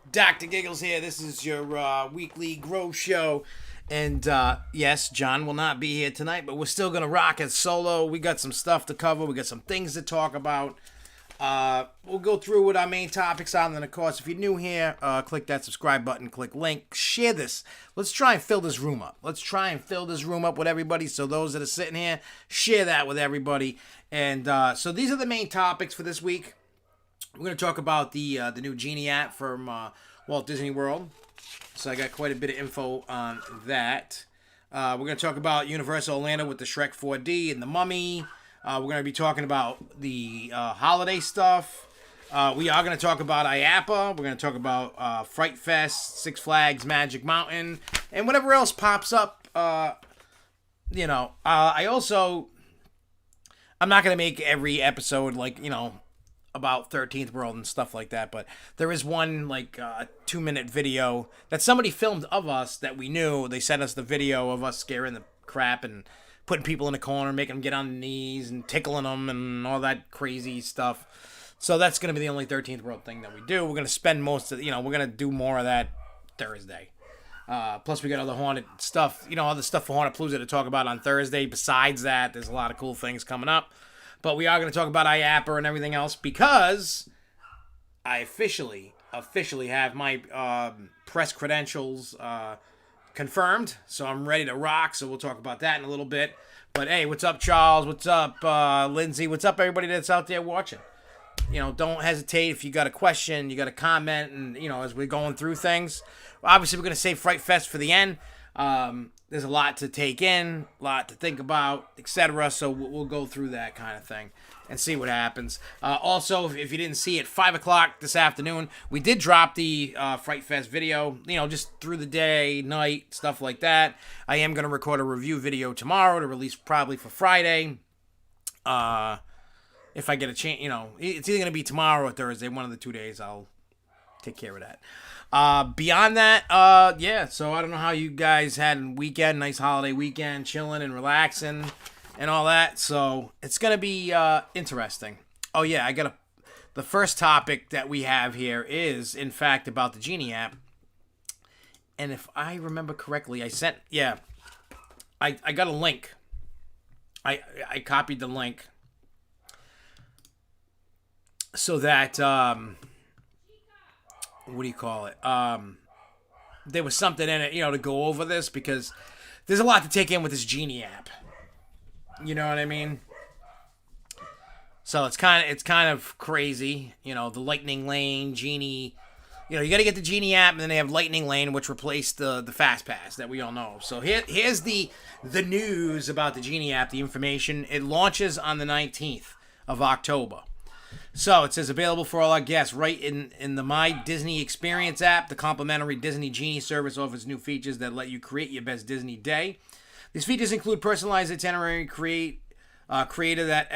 Dr. Giggles here. This is your weekly Grow Show. And yes, John will not be here tonight, but we're still going to rock it solo. We got some stuff to cover. We got some things to talk about. We'll go through what our main topics are. And then, of course, if you're new here, click that subscribe button, click link, share this. Let's try and fill this room up. Let's try and fill this room up with everybody. So those that are sitting here, share that with everybody. And so these are the main topics for this week. We're going to talk about the new Genie app from Walt Disney World. So I got quite a bit of info on that. We're going to talk about Universal Orlando with the Shrek 4D and the Mummy. We're going to be talking about the holiday stuff. We are going to talk about IAPA. We're going to talk about Fright Fest, Six Flags Magic Mountain, and whatever else pops up. I also... I'm not going to make every episode about 13th World and stuff like that, but there is one 2-minute video that somebody filmed of us that we knew. They sent us the video of us scaring the crap and putting people in the corner, making them get on their knees and tickling them and all that crazy stuff. So that's going to be the only 13th World thing that we do. We're going to spend most of, we're going to do more of that Thursday. Plus we got other haunted stuff, other stuff for Haunted Palooza to talk about on Thursday. Besides that, there's a lot of cool things coming up. But we are going to talk about IAPA and everything else because I officially have my press credentials confirmed. So I'm ready to rock. So we'll talk about that in a little bit. But hey, what's up, Charles? What's up, Lindsay? What's up, everybody that's out there watching? Don't hesitate if you got a question, you got a comment, and, as we're going through things. Obviously, we're going to save Fright Fest for the end. There's a lot to take in, a lot to think about, etc. So we'll go through that kind of thing and see what happens. Also, if you didn't see it, 5 o'clock this afternoon, we did drop the Fright Fest video, just through the day, night, stuff like that. I am going to record a review video tomorrow to release probably for Friday. If I get a chance, it's either going to be tomorrow or Thursday, one of the 2 days. I'll take care of that. Beyond that, so I don't know how you guys had a weekend, nice holiday weekend, chilling and relaxing and all that. So it's going to be interesting. Oh, yeah, the first topic that we have here is, in fact, about the Genie app. And if I remember correctly, I got a link. I copied the link so that, what do you call it? There was something in it, to go over this because there's a lot to take in with this Genie app. You know what I mean? So it's kind of crazy, the Lightning Lane, Genie. You got to get the Genie app, and then they have Lightning Lane, which replaced the Fast Pass that we all know. So here's the news about the Genie app, the information. It launches on the 19th of October. So it says available for all our guests right in the My Disney Experience app. The complimentary Disney Genie service offers new features that let you create your best Disney day. These features include personalized itinerary creator that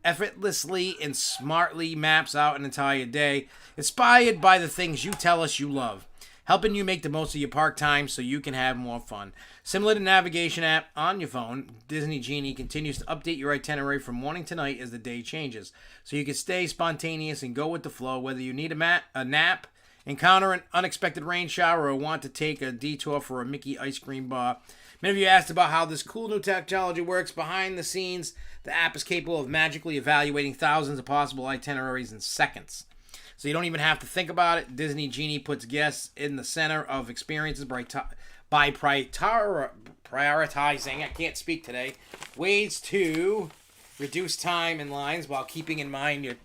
effortlessly and smartly maps out an entire day, inspired by the things you tell us you love, helping you make the most of your park time so you can have more fun. Similar to navigation app on your phone, Disney Genie continues to update your itinerary from morning to night as the day changes, so you can stay spontaneous and go with the flow, whether you need a nap, encounter an unexpected rain shower, or want to take a detour for a Mickey ice cream bar. Many of you asked about how this cool new technology works. Behind the scenes, the app is capable of magically evaluating thousands of possible itineraries in seconds. So you don't even have to think about it. Disney Genie puts guests in the center of experiences by prioritizing, I can't speak today, ways to reduce time and lines while keeping in mind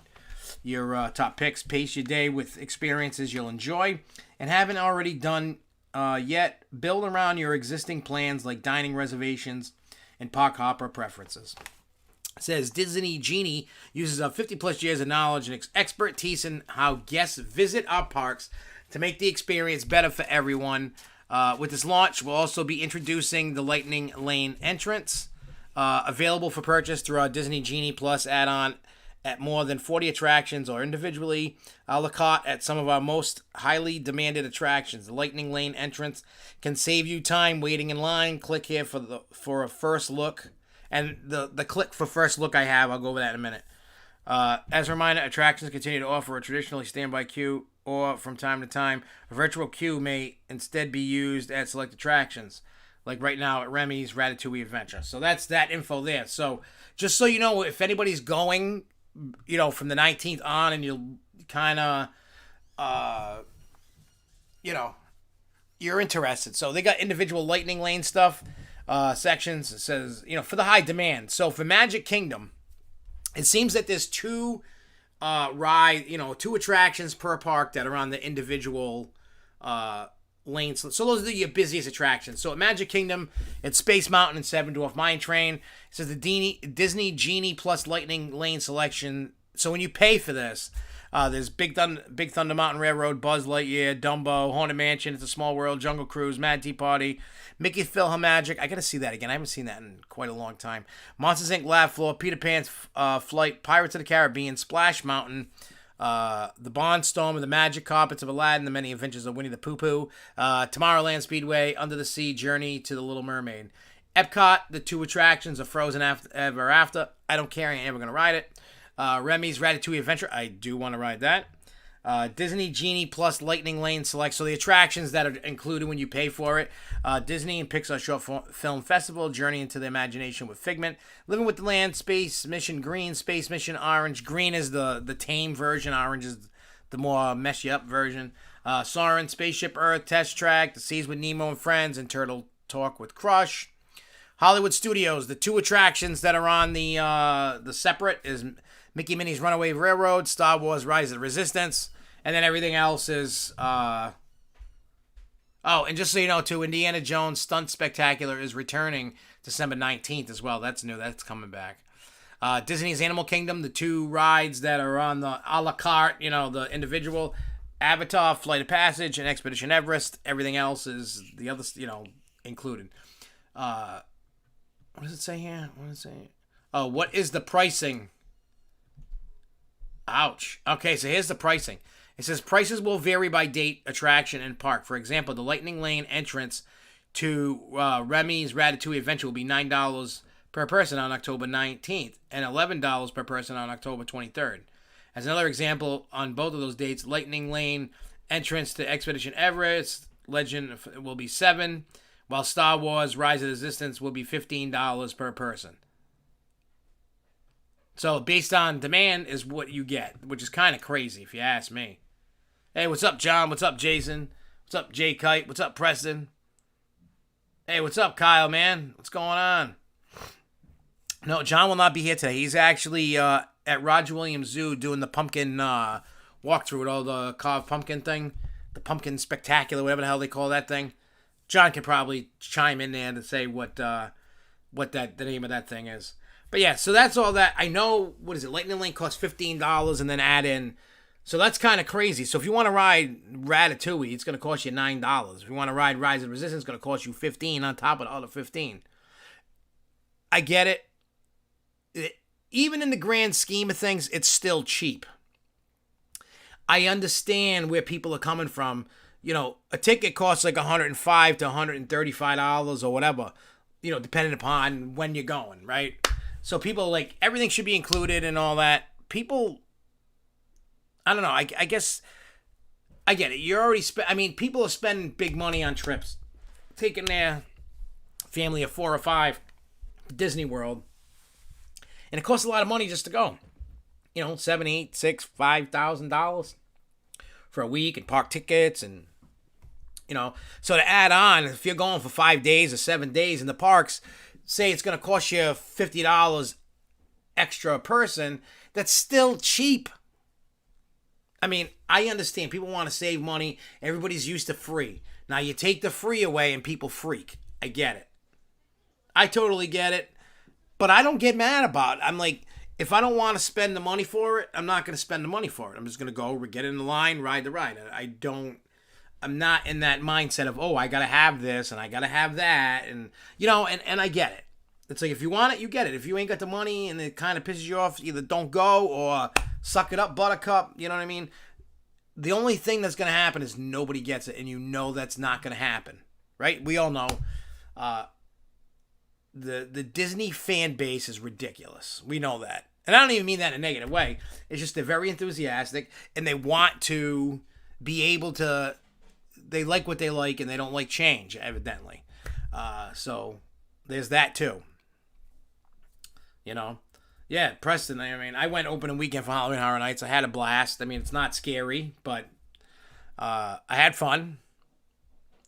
your top picks. Pace your day with experiences you'll enjoy and haven't already done yet. Build around your existing plans like dining reservations and park hopper preferences. It says Disney Genie uses 50 plus years of knowledge and expertise in how guests visit our parks to make the experience better for everyone. With this launch, we'll also be introducing the Lightning Lane entrance, available for purchase through our Disney Genie Plus add-on at more than 40 attractions or individually a la carte at some of our most highly demanded attractions. The Lightning Lane entrance can save you time waiting in line. Click here for a first look. And the click for first look I'll go over that in a minute. As a reminder, attractions continue to offer a traditionally standby queue or from time to time, a virtual queue may instead be used at select attractions, like right now at Remy's Ratatouille Adventure. So that's that info there. So just so you know, if anybody's going, from the 19th on, and you'll kind of, you're interested. So they got individual lightning lane stuff, sections. It says, for the high demand. So for Magic Kingdom, it seems that there's two two attractions per park that are on the individual lanes. So those are your busiest attractions. So at Magic Kingdom, it's Space Mountain and Seven Dwarf Mine Train. It says the Disney Genie Plus Lightning Lane selection. So when you pay for this, there's Big Thunder Mountain Railroad, Buzz Lightyear, Dumbo, Haunted Mansion, It's a Small World, Jungle Cruise, Mad Tea Party, Mickey PhilharMagic. I gotta see that again. I haven't seen that in quite a long time. Monsters Inc. Laugh Floor, Peter Pan's Flight, Pirates of the Caribbean, Splash Mountain, the Bond Storm, the Magic Carpets of Aladdin, the Many Adventures of Winnie the Pooh, Tomorrowland Speedway, Under the Sea, Journey to the Little Mermaid. Epcot, the two attractions are Frozen Ever After. I don't care. I ain't ever gonna ride it. Remy's Ratatouille Adventure. I do want to ride that. Disney Genie Plus Lightning Lane Select. So the attractions that are included when you pay for it. Disney and Pixar Short Film Festival. Journey into the Imagination with Figment. Living with the Land. Space Mission Green. Space Mission Orange. Green is the tame version. Orange is the more mess you up version. Soarin', Spaceship Earth, Test Track. The Seas with Nemo and Friends. And Turtle Talk with Crush. Hollywood Studios. The two attractions that are on the separate is Mickey Minnie's Runaway Railroad, Star Wars Rise of the Resistance, and then everything else is, and just so you know, too, Indiana Jones Stunt Spectacular is returning December 19th as well. That's new. That's coming back. Disney's Animal Kingdom, the two rides that are on the a la carte, the individual, Avatar, Flight of Passage, and Expedition Everest. Everything else is the other, included. What does it say here? Oh, what is the pricing? Ouch. Okay, so here's the pricing. It says prices will vary by date, attraction, and park. For example, the Lightning Lane entrance to Remy's Ratatouille Adventure will be $9 per person on October 19th and $11 per person on October 23rd. As another example, on both of those dates, Lightning Lane entrance to Expedition Everest Legend will be $7, while Star Wars Rise of the Resistance will be $15 per person. So based on demand is what you get, which is kind of crazy if you ask me. Hey, what's up, John? What's up, Jason? What's up, Jay Kite? What's up, Preston? Hey, what's up, Kyle, man? What's going on? No, John will not be here today. He's actually at Roger Williams Zoo doing the pumpkin walkthrough with all the carved pumpkin thing. The pumpkin spectacular, whatever the hell they call that thing. John can probably chime in there to say what the name of that thing is. But yeah, so that's all that. I know, what is it? Lightning Lane costs $15 and then add in. So that's kind of crazy. So if you want to ride Ratatouille, it's going to cost you $9. If you want to ride Rise of the Resistance, it's going to cost you $15 on top of the other $15. I get it. Even in the grand scheme of things, it's still cheap. I understand where people are coming from. A ticket costs like $105 to $135 or whatever, depending upon when you're going, right? So people like everything should be included and all that. People, I don't know. I guess I get it. You're already people are spending big money on trips, taking their family of 4 or 5 to Disney World, and it costs a lot of money just to go. $7, $8, $6, $5,000 for a week and park tickets and. So to add on, if you're going for 5 days or 7 days in the parks, say it's going to cost you $50 extra a person, that's still cheap. I understand. People want to save money. Everybody's used to free. Now you take the free away and people freak. I get it. I totally get it. But I don't get mad about it. I'm like, if I don't want to spend the money for it, I'm not going to spend the money for it. I'm just going to go, get in the line, ride the ride. I'm not in that mindset of, I got to have this and I got to have that. And, and I get it. It's like, if you want it, you get it. If you ain't got the money and it kind of pisses you off, either don't go or suck it up, buttercup. You know what I mean? The only thing that's going to happen is nobody gets it. And that's not going to happen. Right? We all know the Disney fan base is ridiculous. We know that. And I don't even mean that in a negative way. It's just they're very enthusiastic and they want to be able to. They like what they like, and they don't like change, evidently. So there's that too. You know, yeah, Preston. I mean, I went opening weekend for Halloween Horror Nights. I had a blast. I mean, it's not scary, but I had fun.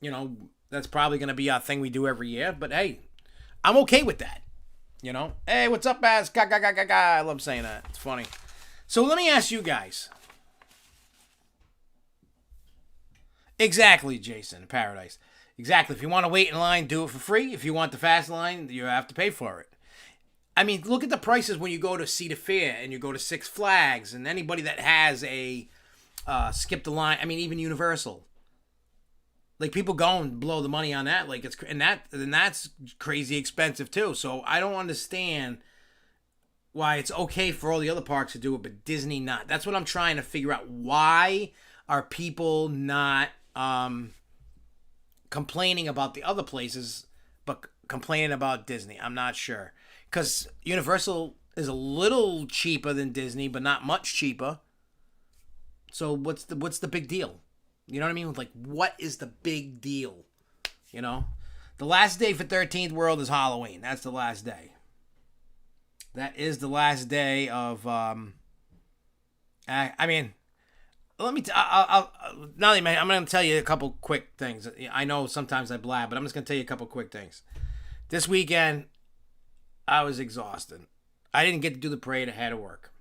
You know, that's probably going to be our thing we do every year. But hey, I'm okay with that. You know, hey, what's up, Baz? Ga ga ga ga ga. I love saying that. It's funny. So let me ask you guys. Exactly, Jason, Paradise. Exactly. If you want to wait in line, do it for free. If you want the fast line, you have to pay for it. I mean, look at the prices when you go to Cedar Fair and you go to Six Flags and anybody that has a skip the line. I mean, even Universal. Like, people go and blow the money on that. Like, and that's crazy expensive too. So I don't understand why it's okay for all the other parks to do it, but Disney not. That's what I'm trying to figure out. Why are people not complaining about the other places, but complaining about Disney? I'm not sure. Because Universal is a little cheaper than Disney, but not much cheaper. So what's the big deal? You know what I mean? Like, what is the big deal? You know? The last day for 13th World is Halloween. That's the last day. That is the last day of, I mean, let me, I'm going to tell you a couple quick things. I know sometimes I blab, but I'm just going to tell you a couple quick things. This weekend, I was exhausted. I didn't get to do the parade. I had to work.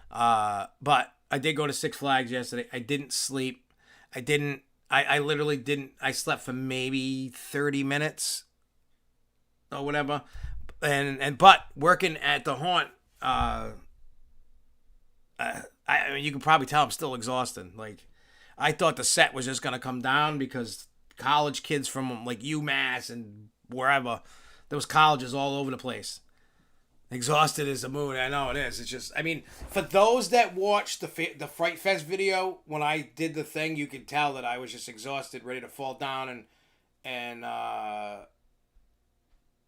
But I did go to Six Flags yesterday. I didn't sleep. I literally didn't. I slept for maybe 30 minutes or whatever. But working at the haunt, you can probably tell I'm still exhausted. Like, I thought the set was just going to come down because college kids from like UMass and wherever, there was colleges all over the place. Exhausted as the moon. I know it is. It's just, I mean, for those that watched the Fright Fest video, when I did the thing, you could tell that I was just exhausted, ready to fall down. And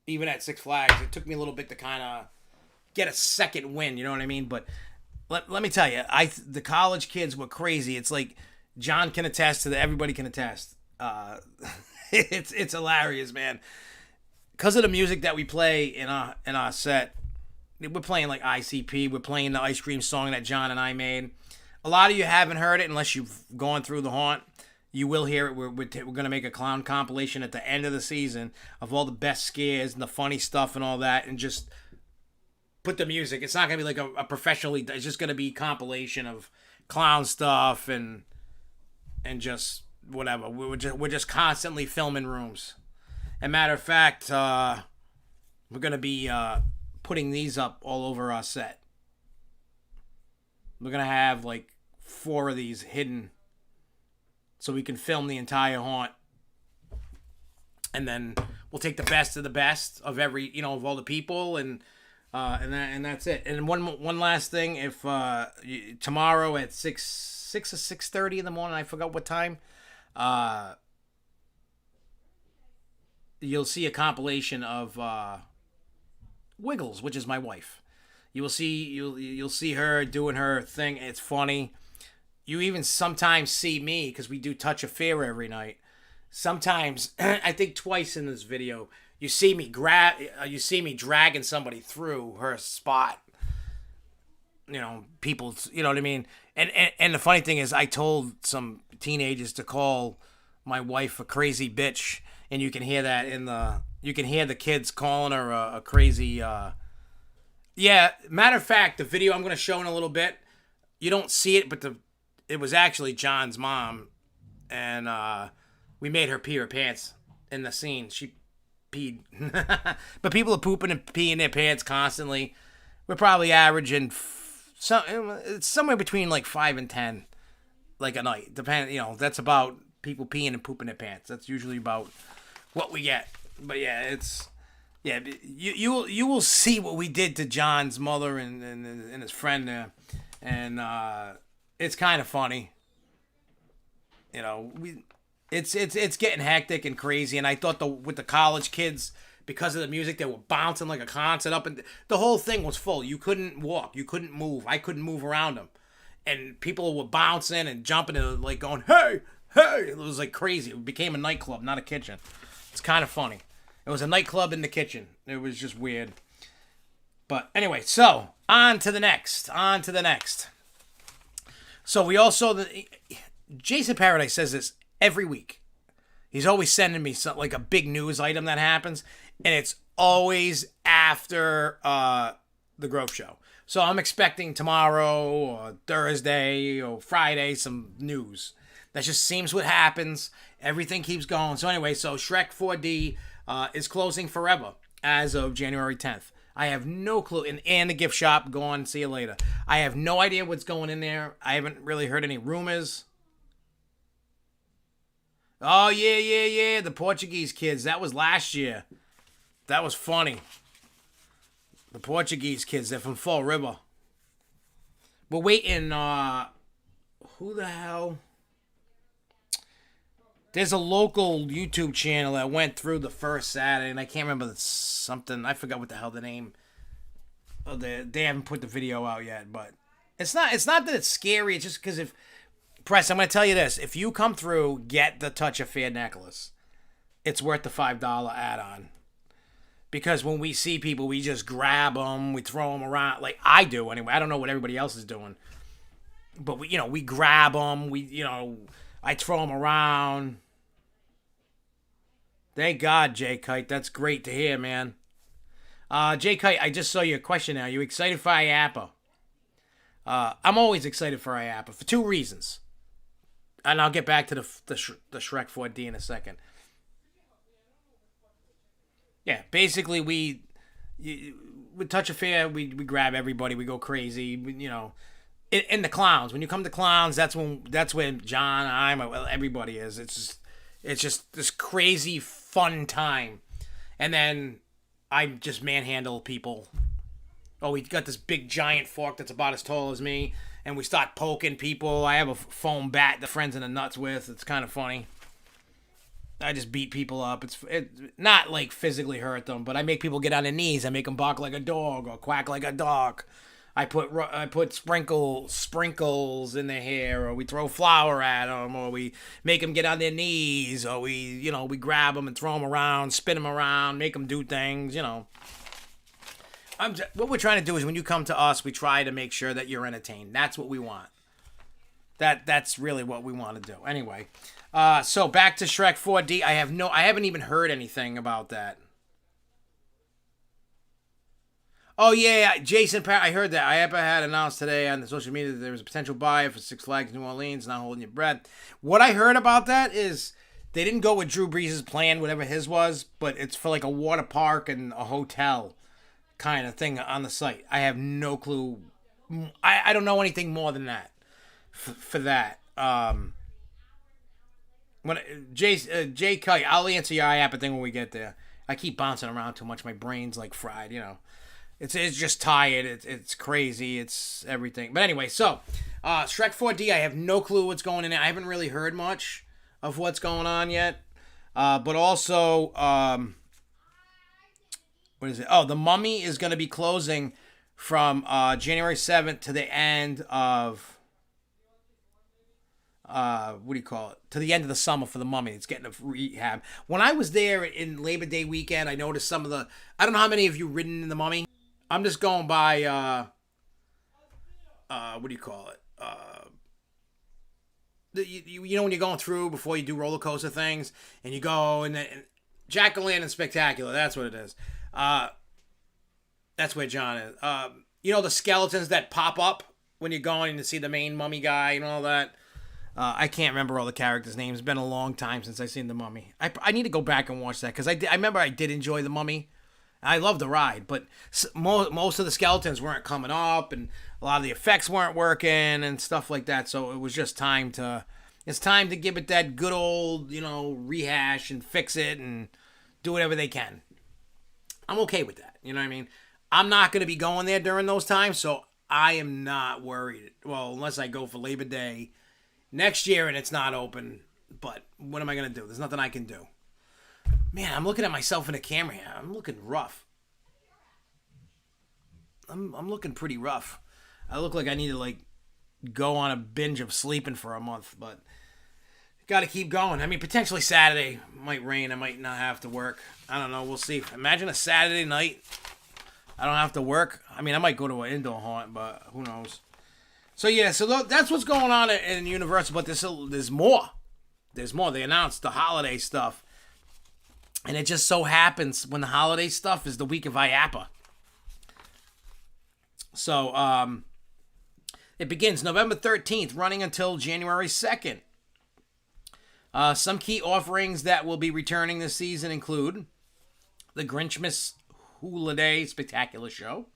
even at Six Flags, it took me a little bit to kind of get a second win, you know what I mean? But let me tell you, the college kids were crazy. It's like John can attest to that. Everybody can attest. It's hilarious, man. Because of the music that we play in our set, we're playing like ICP. We're playing the ice cream song that John and I made. A lot of you haven't heard it unless you've gone through the haunt. You will hear it. We're going to make a clown compilation at the end of the season of all the best scares and the funny stuff and all that, and just put the music. It's not going to be like a professionally. It's just going to be compilation of clown stuff and just whatever. We're just constantly filming rooms. As a matter of fact, we're going to be putting these up all over our set. We're going to have like 4 of these hidden so we can film the entire haunt. And then we'll take the best of the best of every, of all the people, and that's it. And one last thing, if tomorrow at 6 or 6:30 in the morning, I forgot what time, you'll see a compilation of Wiggles, which is my wife. You'll see her doing her thing. It's funny. You even sometimes see me, because we do Touch of Fear every night. Sometimes, I think twice in this video, you see me dragging somebody through her spot. People, you know what I mean? And the funny thing is, I told some teenagers to call my wife a crazy bitch, and you can hear that you can hear the kids calling her a crazy, yeah, matter of fact, the video I'm going to show in a little bit, you don't see it, but it was actually John's mom, and we made her pee her pants in the scene. She peed. But people are pooping and peeing their pants constantly. We're probably averaging it's somewhere between like 5 and 10, like a night. That's about people peeing and pooping their pants. That's usually about what we get. But yeah, you will see what we did to John's mother and his friend there, and it's kind of funny. It's getting hectic and crazy, and I thought with the college kids, because of the music, they were bouncing like a concert up, and the whole thing was full. You couldn't walk, you couldn't move. I couldn't move around them. and people were bouncing and jumping and like going, hey, hey. It was like crazy. It became a nightclub, not a kitchen. It's kind of funny. It was a nightclub in the kitchen. It was just weird. But anyway, so on to the next. So we also, Jason Paradise says this every week. He's always sending me something like a big news item that happens, and it's always after the Grove Show. So I'm expecting tomorrow or Thursday or Friday some news. That just seems what happens. Everything keeps going. So anyway, so Shrek 4D is closing forever as of January 10th. I have no clue. And the gift shop, go on, see you later. I have no idea what's going in there. I haven't really heard any rumors. Oh, yeah. The Portuguese kids. That was last year. That was funny. The Portuguese kids, they're from Fall River. We're waiting, who the hell? There's a local YouTube channel that went through the first Saturday, and I can't remember something. I forgot what the hell the name. Oh, they haven't put the video out yet, but it's not that it's scary. It's just because if Press, I'm going to tell you this: if you come through, get the Touch of Fear necklace. It's worth the $5 add-on. Because when we see people, we just grab them, we throw them around, like I do anyway. I don't know what everybody else is doing, but we grab them, I throw them around. Thank God, J Kite. That's great to hear, man. J Kite, I just saw your question now. You excited for IAPA? I'm always excited for IAPA for two reasons, and I'll get back to the Shrek 4D in a second. Yeah, basically with Touch of Fear, we grab everybody, we go crazy, in the clowns. When you come to clowns, that's when John, everybody is. It's just this crazy fun time, and then I just manhandle people. Oh, we got this big giant fork that's about as tall as me, and we start poking people. I have a foam bat that friends in the nuts with. It's kind of funny. I just beat people up. It's not like physically hurt them, but I make people get on their knees. I make them bark like a dog or quack like a dog. I put sprinkles in their hair, or we throw flour at them, or we make them get on their knees, or we grab them and throw them around, spin them around, make them do things. What we're trying to do is when you come to us, we try to make sure that you're entertained. That's what we want. That's really what we want to do. Anyway. So back to Shrek 4D. I haven't even heard anything about that. Oh yeah, Jason, I heard that. IAPA had announced today on the social media that there was a potential buyer for Six Flags New Orleans. Not holding your breath. What I heard about that is they didn't go with Drew Brees' plan, whatever his was, but it's for like a water park and a hotel kind of thing on the site. I have no clue. I don't know anything more than that for that. When Jay Kite, I'll answer your IAPA thing when we get there. I keep bouncing around too much. My brain's like fried, It's just tired. It's crazy. It's everything. But anyway, so Shrek 4D, I have no clue what's going in there. I haven't really heard much of what's going on yet. But also, what is it? Oh, The Mummy is going to be closing from January 7th to the end of... what do you call it? To the end of the summer for The Mummy. It's getting a rehab. When I was there in Labor Day weekend, I noticed some of the... I don't know how many of you ridden in The Mummy. I'm just going by, what do you call it? You know when you're going through before you do roller coaster things, and you go, and Jack-O-Lantern Spectacular, that's what it is. That's where John is. The skeletons that pop up when you're going to see the main mummy guy and all that. I can't remember all the characters' names. It's been a long time since I've seen The Mummy. I need to go back and watch that, because I remember I did enjoy The Mummy. I loved the ride, but most of the skeletons weren't coming up, and a lot of the effects weren't working and stuff like that, so it was just time to give it that good old, rehash and fix it and do whatever they can. I'm okay with that, you know what I mean? I'm not going to be going there during those times, so I am not worried. Well, unless I go for Labor Day next year and it's not open, but what am I going to do? There's nothing I can do. Man, I'm looking at myself in the camera here. I'm looking rough. I'm looking pretty rough. I look like I need to go on a binge of sleeping for a month, but got to keep going. I mean, potentially Saturday might rain. I might not have to work. I don't know. We'll see. Imagine a Saturday night. I don't have to work. I mean, I might go to an indoor haunt, but who knows? So, yeah. So, that's what's going on in Universal. But there's more. There's more. They announced the holiday stuff. And it just so happens when the holiday stuff is the week of IAPA. So, it begins November 13th, running until January 2nd. Some key offerings that will be returning this season include the Grinchmas Holiday Spectacular Show.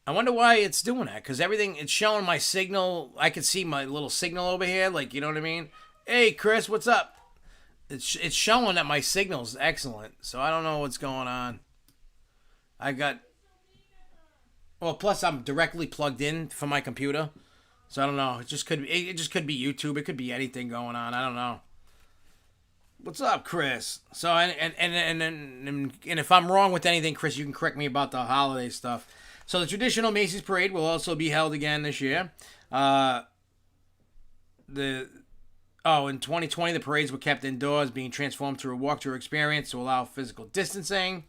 I wonder why it's doing that, because it's showing my signal. I can see my little signal over here, like, you know what I mean? Hey, Chris, what's up? It's showing that my signal's excellent, so I don't know what's going on. Plus I'm directly plugged in from my computer, so I don't know. It just could be YouTube. It could be anything going on. I don't know. What's up, Chris? So and if I'm wrong with anything, Chris, you can correct me about the holiday stuff. So the traditional Macy's parade will also be held again this year. In 2020, the parades were kept indoors, being transformed through a walkthrough experience to allow physical distancing.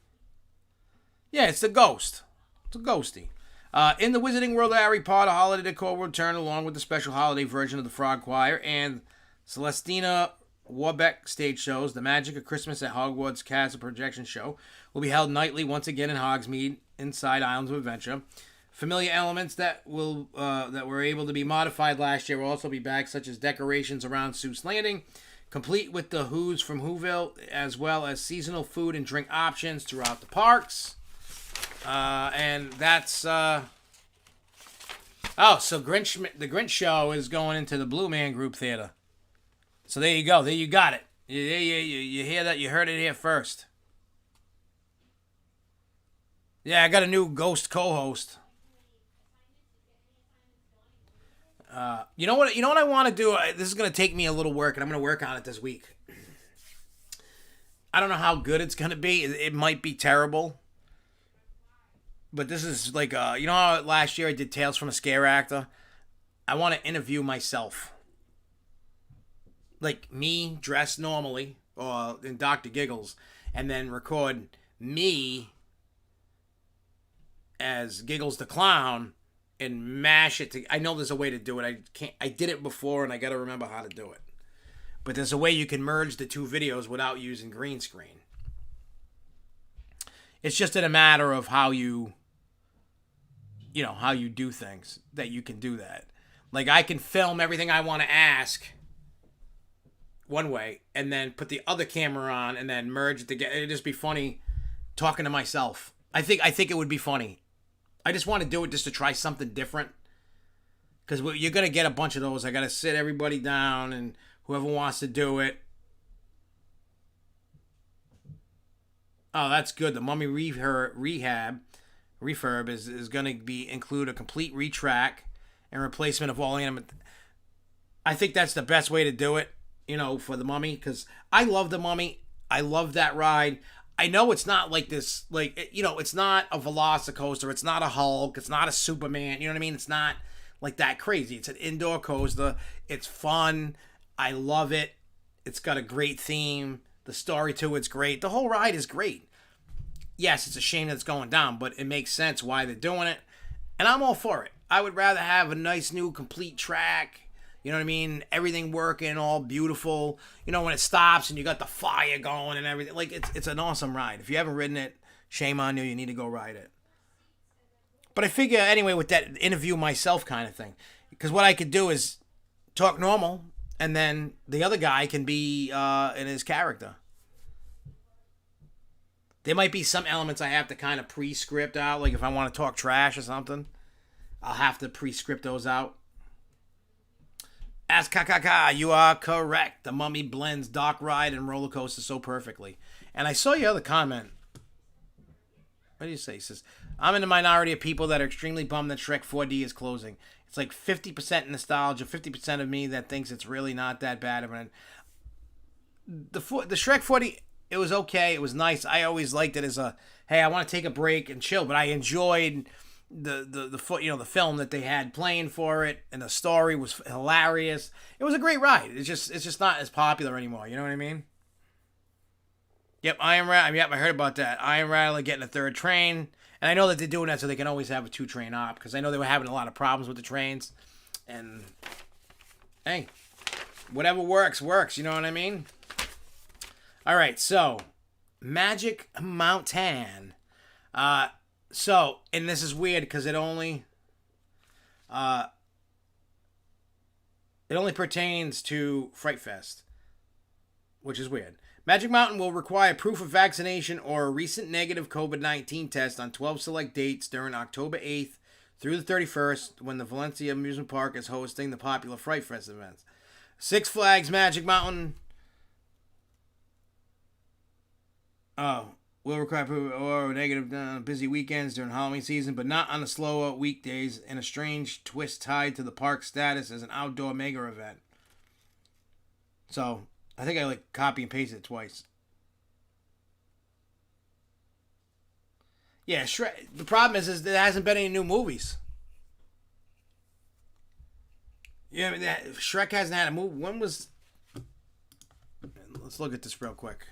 Yeah, it's the ghost. It's a ghosty. In the Wizarding World of Harry Potter, holiday decor will return along with the special holiday version of the Frog Choir and Celestina Warbeck stage shows. The Magic of Christmas at Hogwarts Castle projection show will be held nightly once again in Hogsmeade inside Islands of Adventure. Familiar elements that were able to be modified last year will also be back, such as decorations around Seuss Landing, complete with the Who's from Whoville, as well as seasonal food and drink options throughout the parks. And that's so the Grinch show is going into the Blue Man Group Theater. So there you go. There you got it. You hear that? You heard it here first. Yeah, I got a new ghost co-host. You know what I want to do? This is going to take me a little work, and I'm going to work on it this week. I don't know how good it's going to be. It might be terrible. But this is like, you know how last year I did Tales from a Scare Actor? I want to interview myself. Like me dressed normally, or in Dr. Giggles, and then record me as Giggles the Clown and mash it I know there's a way to do it. I did it before and I got to remember how to do it. But there's a way you can merge the two videos without using green screen. It's just in a matter of how you do things that you can do that. Like I can film everything I want to ask one way and then put the other camera on and then merge it together. It'd just be funny talking to myself. I think it would be funny. I just want to do it just to try something different. Because you're going to get a bunch of those. I got to sit everybody down and whoever wants to do it. Oh, that's good. The Mummy REHAB refurb is going to include a complete retrack and replacement of all animated. I think that's the best way to do it, for the Mummy. Because I love the Mummy. I love that ride. I know it's not like this, it's not a Velocicoaster. It's not a Hulk. It's not a Superman. You know what I mean? It's not like that crazy. It's an indoor coaster. It's fun. I love it. It's got a great theme. The story to it's great. The whole ride is great. Yes, it's a shame that it's going down, but it makes sense why they're doing it. And I'm all for it. I would rather have a nice new complete track. You know what I mean? Everything working, all beautiful. When it stops and you got the fire going and everything. Like, it's an awesome ride. If you haven't ridden it, shame on you. You need to go ride it. But I figure, anyway, with that interview myself kind of thing. Because what I could do is talk normal, and then the other guy can be in his character. There might be some elements I have to kind of pre-script out. Like, if I want to talk trash or something, I'll have to pre-script those out. As KKK, you are correct. The Mummy blends dark ride and roller coaster so perfectly. And I saw your other comment. What do you say? He says, I'm in the minority of people that are extremely bummed that Shrek 4D is closing. It's like 50% nostalgia, 50% of me that thinks it's really not that bad of an. The Shrek 4D, it was okay. It was nice. I always liked it as hey, I want to take a break and chill. But I enjoyed the film that they had playing for it, and the story was hilarious. It was a great ride. It's just not as popular anymore. You know what I mean? Yep, Iron Rattler. Yep, I heard about that. Iron Rattler getting a third train, and I know that they're doing that so they can always have a 2-train op, because I know they were having a lot of problems with the trains. And hey, whatever works. You know what I mean? All right, so Magic Mountain. So, and this is weird because it only pertains to Fright Fest, which is weird. Magic Mountain will require proof of vaccination or a recent negative COVID-19 test on 12 select dates during October 8th through the 31st, when the Valencia Amusement Park is hosting the popular Fright Fest events. Six Flags Magic Mountain will require proof or negative busy weekends during Halloween season, but not on the slower weekdays, in a strange twist tied to the park's status as an outdoor mega event. So, I think I copy and paste it twice. Yeah, Shrek. The problem is there hasn't been any new movies. Yeah, Shrek hasn't had a movie. When was... Let's look at this real quick.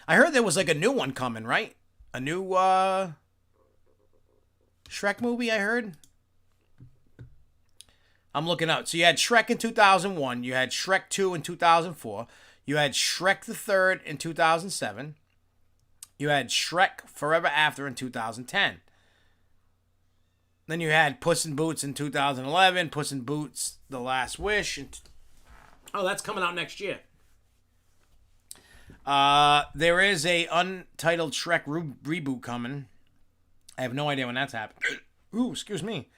I heard there was a new one coming, right? A new Shrek movie, I heard. I'm looking out. So you had Shrek in 2001. You had Shrek 2 in 2004. You had Shrek the Third in 2007. You had Shrek Forever After in 2010. Then you had Puss in Boots in 2011. Puss in Boots The Last Wish. Oh, that's coming out next year. There is a Untitled Shrek reboot coming. I have no idea when that's happening. Ooh, excuse me.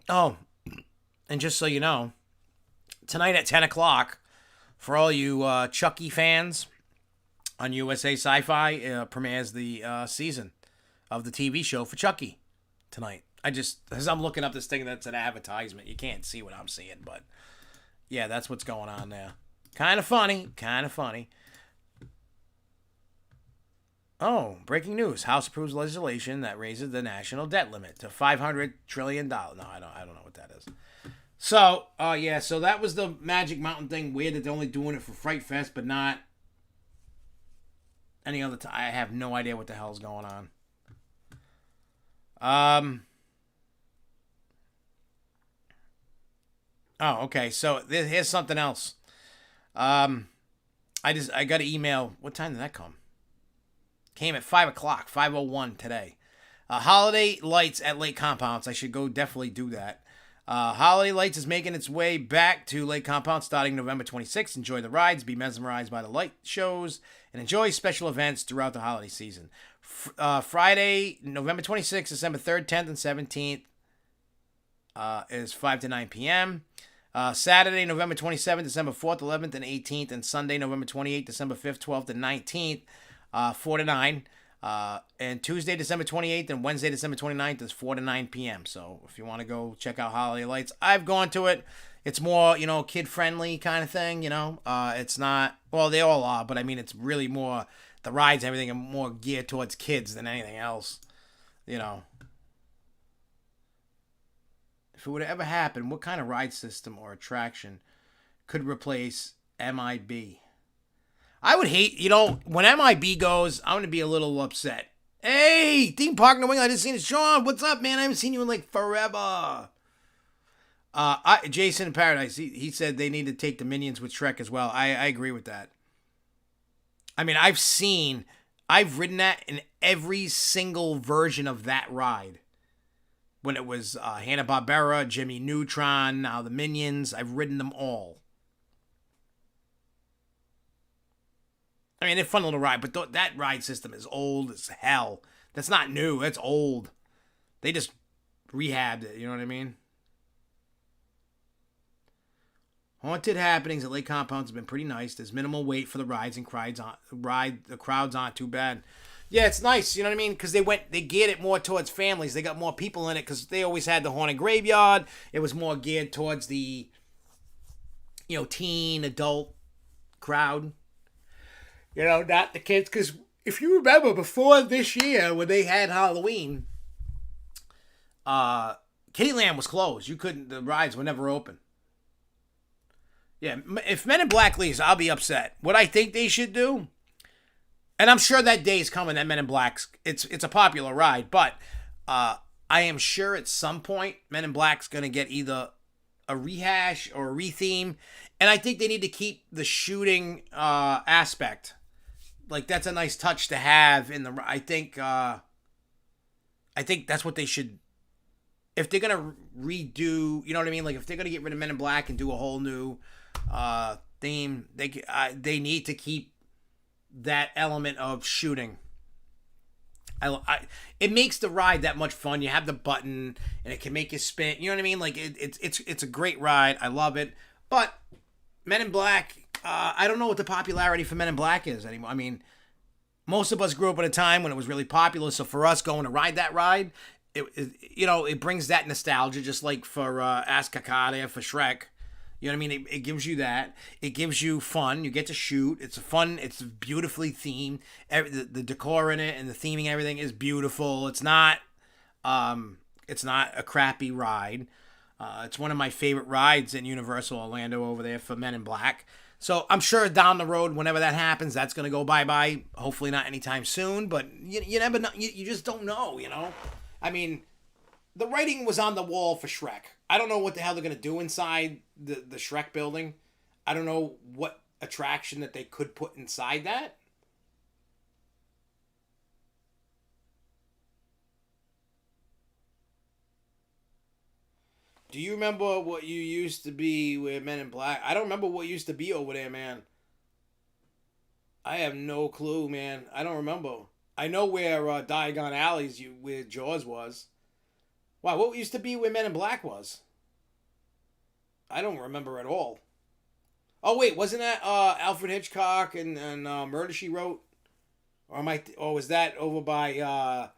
Oh, and just so you know, tonight at 10 o'clock, for all you Chucky fans on USA Sci-Fi, premieres the season of the TV show for Chucky tonight. As I'm looking up this thing, that's an advertisement. You can't see what I'm seeing, but yeah, that's what's going on there. Kind of funny. Oh, breaking news. House approves legislation that raises the national debt limit to $500 trillion. No, I don't know what that is. So, yeah, so that was the Magic Mountain thing. Weird that they're only doing it for Fright Fest, but not any other time. I have no idea what the hell's going on. Oh, okay. So here's something else. I got an email. What time did that come? Came at 5 o'clock, 5:01 today. Holiday Lights at Lake Compounce. I should go definitely do that. Holiday Lights is making its way back to Lake Compounce starting November 26th. Enjoy the rides, be mesmerized by the light shows, and enjoy special events throughout the holiday season. Friday, November 26th, December 3rd, 10th, and 17th is 5 to 9 p.m. Saturday, November 27th, December 4th, 11th, and 18th, and Sunday, November 28th, December 5th, 12th, and 19th, 4 to 9. And Tuesday, December 28th, and Wednesday, December 29th is 4 to 9 p.m. So if you want to go check out Holiday Lights, I've gone to it. It's more, kid-friendly kind of thing, It's not, well, they all are, but I mean, it's really more, the rides and everything are more geared towards kids than anything else, If it would ever happen, what kind of ride system or attraction could replace MIB? I would hate, when MIB goes, I'm going to be a little upset. Hey, Theme Park New England, I just seen it. Sean, what's up, man? I haven't seen you in forever. Jason in Paradise, he said they need to take the Minions with Shrek as well. I agree with that. I mean, I've ridden that in every single version of that ride. When it was Hanna-Barbera, Jimmy Neutron, now the Minions, I've ridden them all. I mean, they're fun little ride, but that ride system is old as hell. That's not new. That's old. They just rehabbed it. You know what I mean? Haunted happenings at Lake Compounce have been pretty nice. There's minimal wait for the rides and the crowds aren't too bad. Yeah, it's nice. You know what I mean? Because they geared it more towards families. They got more people in it because they always had the Haunted Graveyard. It was more geared towards the, teen, adult crowd. You know, not the kids. Because if you remember, before this year, when they had Halloween, Kittyland was closed. You couldn't. The rides were never open. Yeah, if Men in Black leaves, I'll be upset. What I think they should do, and I'm sure that day is coming. That Men in Black's it's a popular ride, but I am sure at some point Men in Black's gonna get either a rehash or a retheme, and I think they need to keep the shooting aspect. Like that's a nice touch to have in the. I think that's what they should. If they're gonna redo, you know what I mean? Like if they're gonna get rid of Men in Black and do a whole new theme, they need to keep that element of shooting. It makes the ride that much fun. You have the button and it can make you spin. You know what I mean? Like it's a great ride. I love it. But Men in Black, I don't know what the popularity for Men in Black is anymore. I mean, most of us grew up at a time when it was really popular. So for us going to ride that ride, it brings that nostalgia, just like for Ask Kakade for Shrek. You know what I mean? It gives you that. It gives you fun. You get to shoot. It's fun. It's beautifully themed. The decor in it and the theming, everything is beautiful. It's not a crappy ride. It's one of my favorite rides in Universal Orlando over there for Men in Black. So I'm sure down the road, whenever that happens, that's going to go bye-bye. Hopefully not anytime soon, but you never know. You just don't know, you know? I mean, the writing was on the wall for Shrek. I don't know what the hell they're going to do inside the Shrek building. I don't know what attraction that they could put inside that. Do you remember what you used to be with Men in Black? I don't remember what used to be over there, man. I have no clue, man. I don't remember. I know where Diagon Alley's where Jaws was. Wow, what used to be where Men in Black was? I don't remember at all. Oh wait, wasn't that Alfred Hitchcock and Murder She Wrote? Or was that over by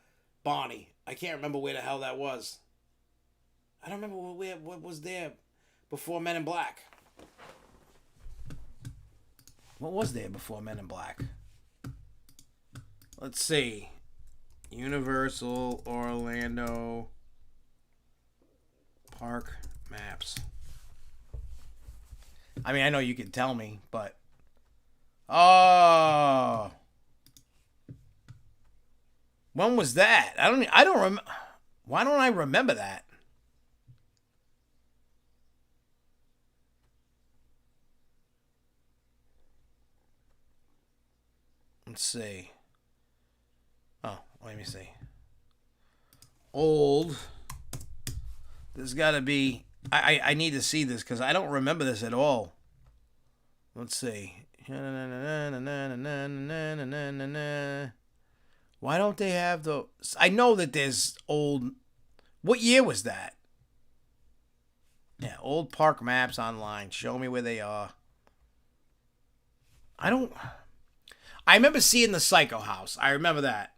Bonnie? I can't remember where the hell that was. I don't remember what was there before Men in Black. What was there before Men in Black? Let's see. Universal Orlando Park maps. I mean, I know you can tell me, but oh, when was that? I don't remember. Why don't I remember that? Let's see. Oh, let me see. Old. There's got to be. I need to see this because I don't remember this at all. Let's see. Why don't they have the... I know that there's old... What year was that? Yeah, old park maps online. Show me where they are. I don't... I remember seeing the Psycho House. I remember that.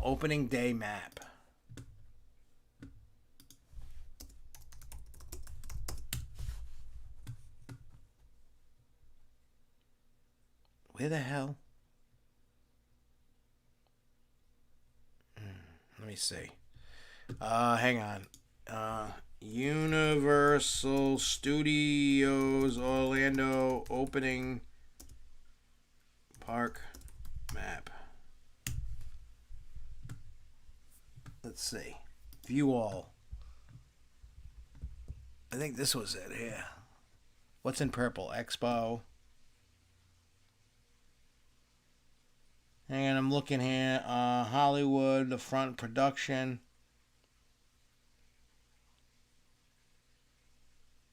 Opening day map. Where the hell? Let me see. Hang on. Universal Studios Orlando opening park map. Let's see. View all. I think this was it here. What's in purple? Expo. And I'm looking here. Hollywood, the front production.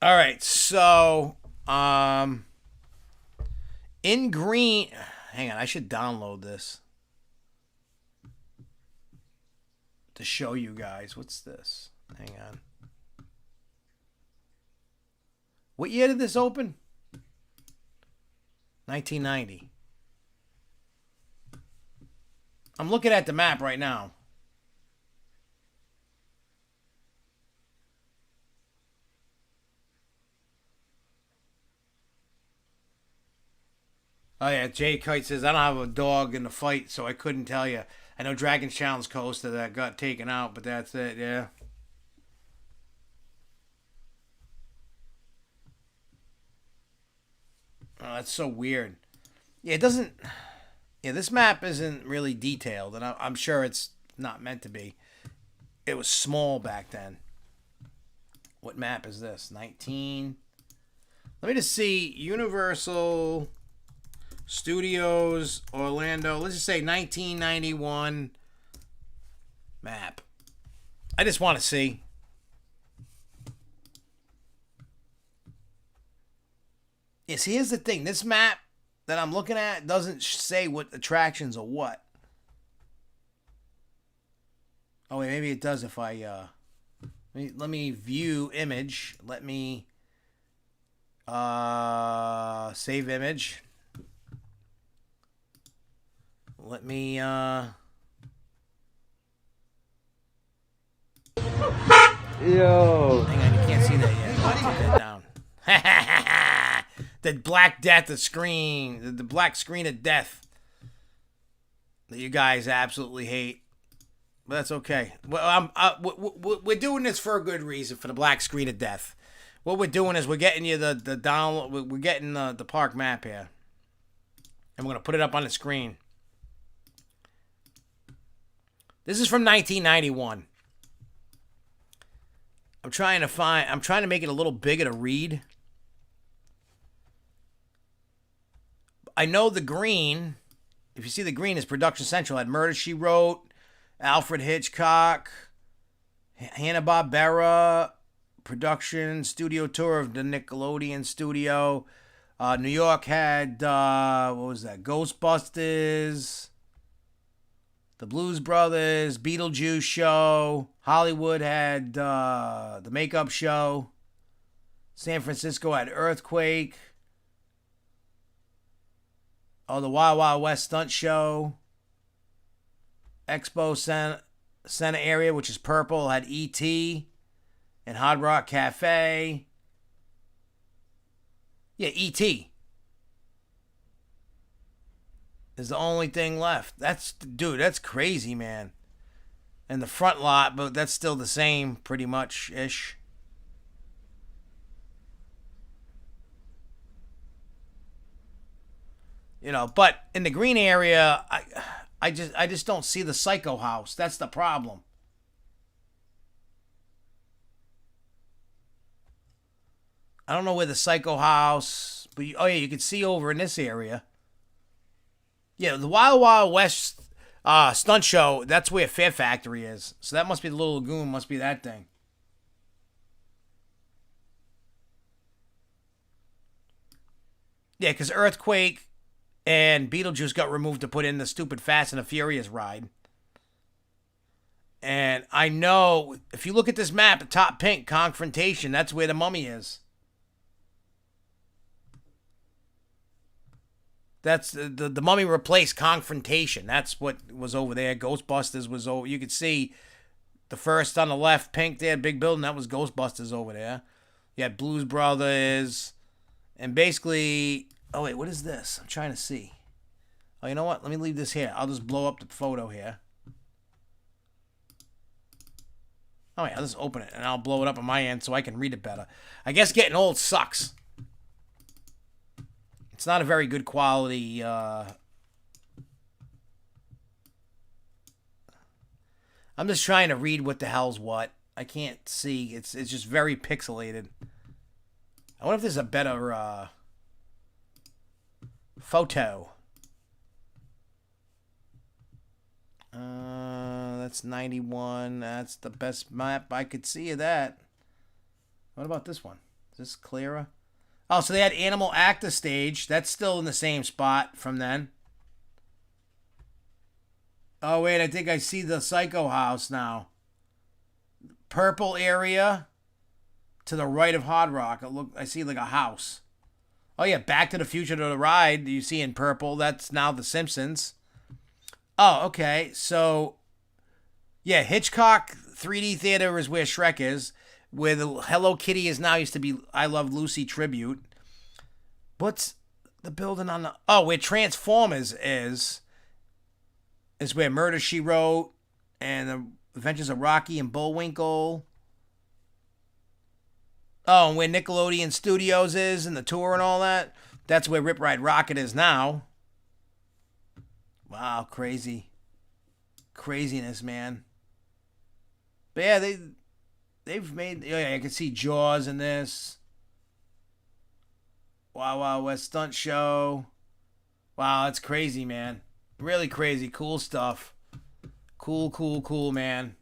All right, so in green. Hang on, I should download this to show you guys. What's this? Hang on. What year did this open? 1990. I'm looking at the map right now. Oh yeah, Jay Kite says I don't have a dog in the fight, so I couldn't tell you. I know Dragon's Challenge Coaster that got taken out, but that's it. Yeah. Oh, that's so weird. Yeah, it doesn't. Yeah, this map isn't really detailed, and I'm sure it's not meant to be. It was small back then. What map is this? 19. Let me just see. Universal Studios Orlando. Let's just say 1991 map. I just want to see. Yes, here's the thing. This map that I'm looking at doesn't say what attractions or what. Oh, wait, maybe it does if I, let me view image. Let me, save image. Let me, Yo. Hang on, you can't see that yet. I'll take that down. The Black Death of screen. The black screen of death. That you guys absolutely hate. But that's okay. Well, we're doing this for a good reason, for the black screen of death. What we're doing is we're getting you the download. We're getting the park map here. And we're going to put it up on the screen. This is from 1991. I'm trying to make it a little bigger to read. I know the green, if you see the green, is Production Central. Had Murder, She Wrote, Alfred Hitchcock, Hanna-Barbera, production, studio tour of the Nickelodeon studio. New York had, what was that, Ghostbusters, the Blues Brothers, Beetlejuice show. Hollywood had the Makeup Show. San Francisco had Earthquake. Oh, the Wild Wild West Stunt Show. Expo Center area, which is purple, had E.T. and Hard Rock Cafe. Yeah, E.T. is the only thing left. Dude, that's crazy, man. And the front lot, but that's still the same, pretty much-ish. You know, but in the green area, I just don't see the Psycho House. That's the problem. I don't know where the Psycho House, but oh yeah, you can see over in this area. Yeah, the Wild Wild West stunt show. That's where Fear Factory is. So that must be the Little Lagoon. Must be that thing. Yeah, because Earthquake and Beetlejuice got removed to put in the stupid Fast and the Furious ride. And I know, if you look at this map, top pink, Confrontation, that's where the Mummy is. That's the Mummy replaced Confrontation. That's what was over there. Ghostbusters was over. You could see the first on the left, pink there, big building. That was Ghostbusters over there. You had Blues Brothers. And basically, oh wait, what is this? I'm trying to see. Oh, you know what? Let me leave this here. I'll just blow up the photo here. Oh wait, I'll just open it and I'll blow it up on my end so I can read it better. I guess getting old sucks. It's not a very good quality. I'm just trying to read what the hell's what. I can't see. It's just very pixelated. I wonder if there's a better photo. That's 91. That's the best map I could see of that. What about this one? Is this clearer? Oh, so they had Animal Actor Stage. That's still in the same spot from then. Oh, wait. I think I see the Psycho House now. Purple area to the right of Hard Rock. I see like a house. Oh, yeah. Back to the Future to the ride you see in purple. That's now The Simpsons. Oh, okay. So, yeah, Hitchcock 3D Theater is where Shrek is. Where the Hello Kitty is now used to be I Love Lucy tribute. What's The building on the where Transformers is where Murder She Wrote and the Adventures of Rocky and Bullwinkle. Oh, and where Nickelodeon Studios is and the tour and all that. That's where Rip Ride Rocket is now. Wow, crazy. Craziness, man. But yeah, they've made, yeah, I can see Jaws in this. Wow, Wow West Stunt Show. Wow, that's crazy, man. Really crazy. Cool stuff. Cool, man.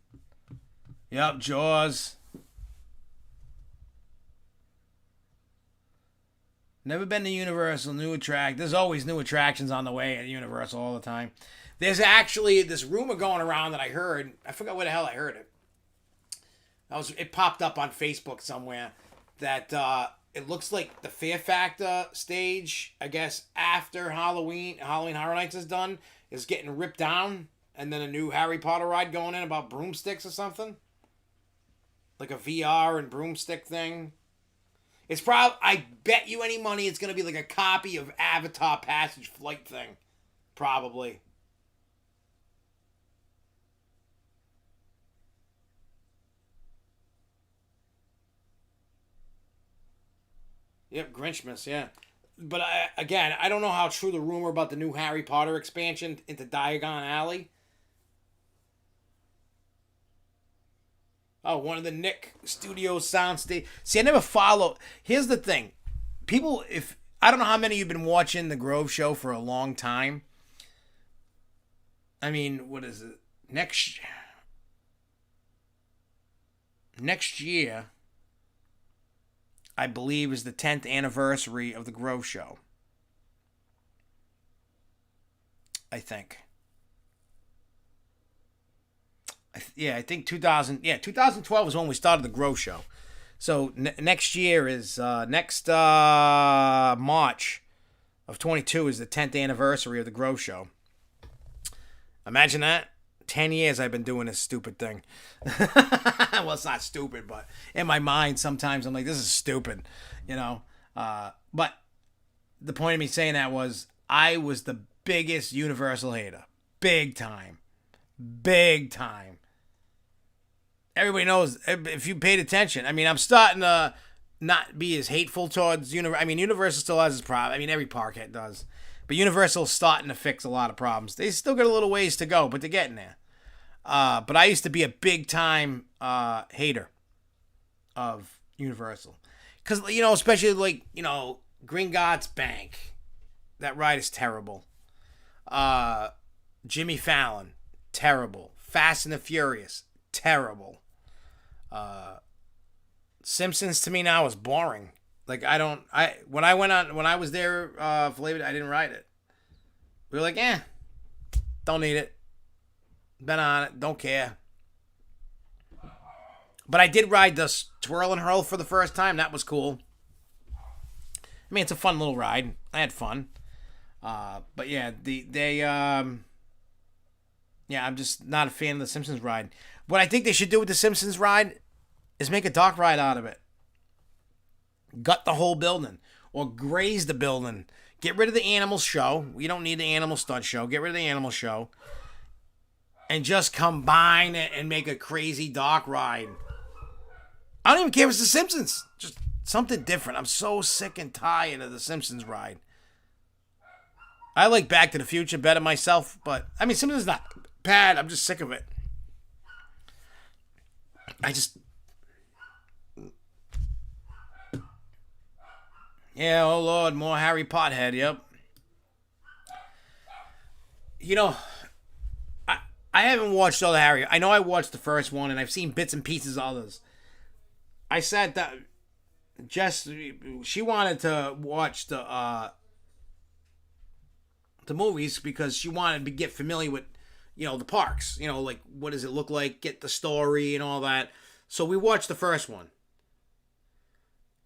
Yep, Jaws. Never been to Universal. There's always new attractions on the way at Universal all the time. There's actually this rumor going around that I heard. I forgot where the hell I heard it. It popped up on Facebook somewhere that it looks like the Fear Factor stage, I guess, after Halloween Horror Nights is done, is getting ripped down, and then a new Harry Potter ride going in about broomsticks or something. Like a VR and broomstick thing. It's probably, I bet you any money it's going to be like a copy of Avatar Passage Flight thing. Probably. Yep, Grinchmas, yeah. But I don't know how true the rumor about the new Harry Potter expansion into Diagon Alley. Oh, one of the Nick Studios soundstage. See, I never follow. Here's the thing. People, I don't know how many of you have been watching the Grove Show for a long time. I mean, what is it? Next year, I believe, is the 10th anniversary of the Grove Show. I think. I think 2012 is when we started the Grove Show. So next year is next March of 22 is the 10th anniversary of the Grove Show. Imagine that. 10 years I've been doing this stupid thing. Well, it's not stupid, but in my mind sometimes I'm like, this is stupid, you know. But the point of me saying that was I was the biggest Universal hater. Big time. Everybody knows, if you paid attention. I mean, I'm starting to not be as hateful towards Universal. I mean, Universal still has its problem. I mean, every park does. But Universal's starting to fix a lot of problems. They still got a little ways to go, but they're getting there. But I used to be a big-time hater of Universal. Because, especially, Gringotts Bank. That ride is terrible. Jimmy Fallon, terrible. Fast and the Furious, terrible. Simpsons to me now is boring. When I was there for Labor Day, I didn't ride it. We were like, don't need it. Been on it, don't care. But I did ride the Twirl and Hurl for the first time. That was cool. I mean, it's a fun little ride. I had fun. But yeah, I'm just not a fan of the Simpsons ride. What I think they should do with the Simpsons ride is make a dark ride out of it. Gut the whole building. Or graze the building. Get rid of the animal show. We don't need the animal stunt show. Get rid of the animal show. And just combine it and make a crazy dark ride. I don't even care if it's the Simpsons. Just something different. I'm so sick and tired of the Simpsons ride. I like Back to the Future better myself. But, I mean, Simpsons is not bad. I'm just sick of it. Yeah, oh Lord, more Harry Pothead, yep. I haven't watched all the Harry. I know I watched the first one, and I've seen bits and pieces of others. I said that Jess, she wanted to watch the movies because she wanted to get familiar with, the parks. What does it look like, get the story and all that. So we watched the first one.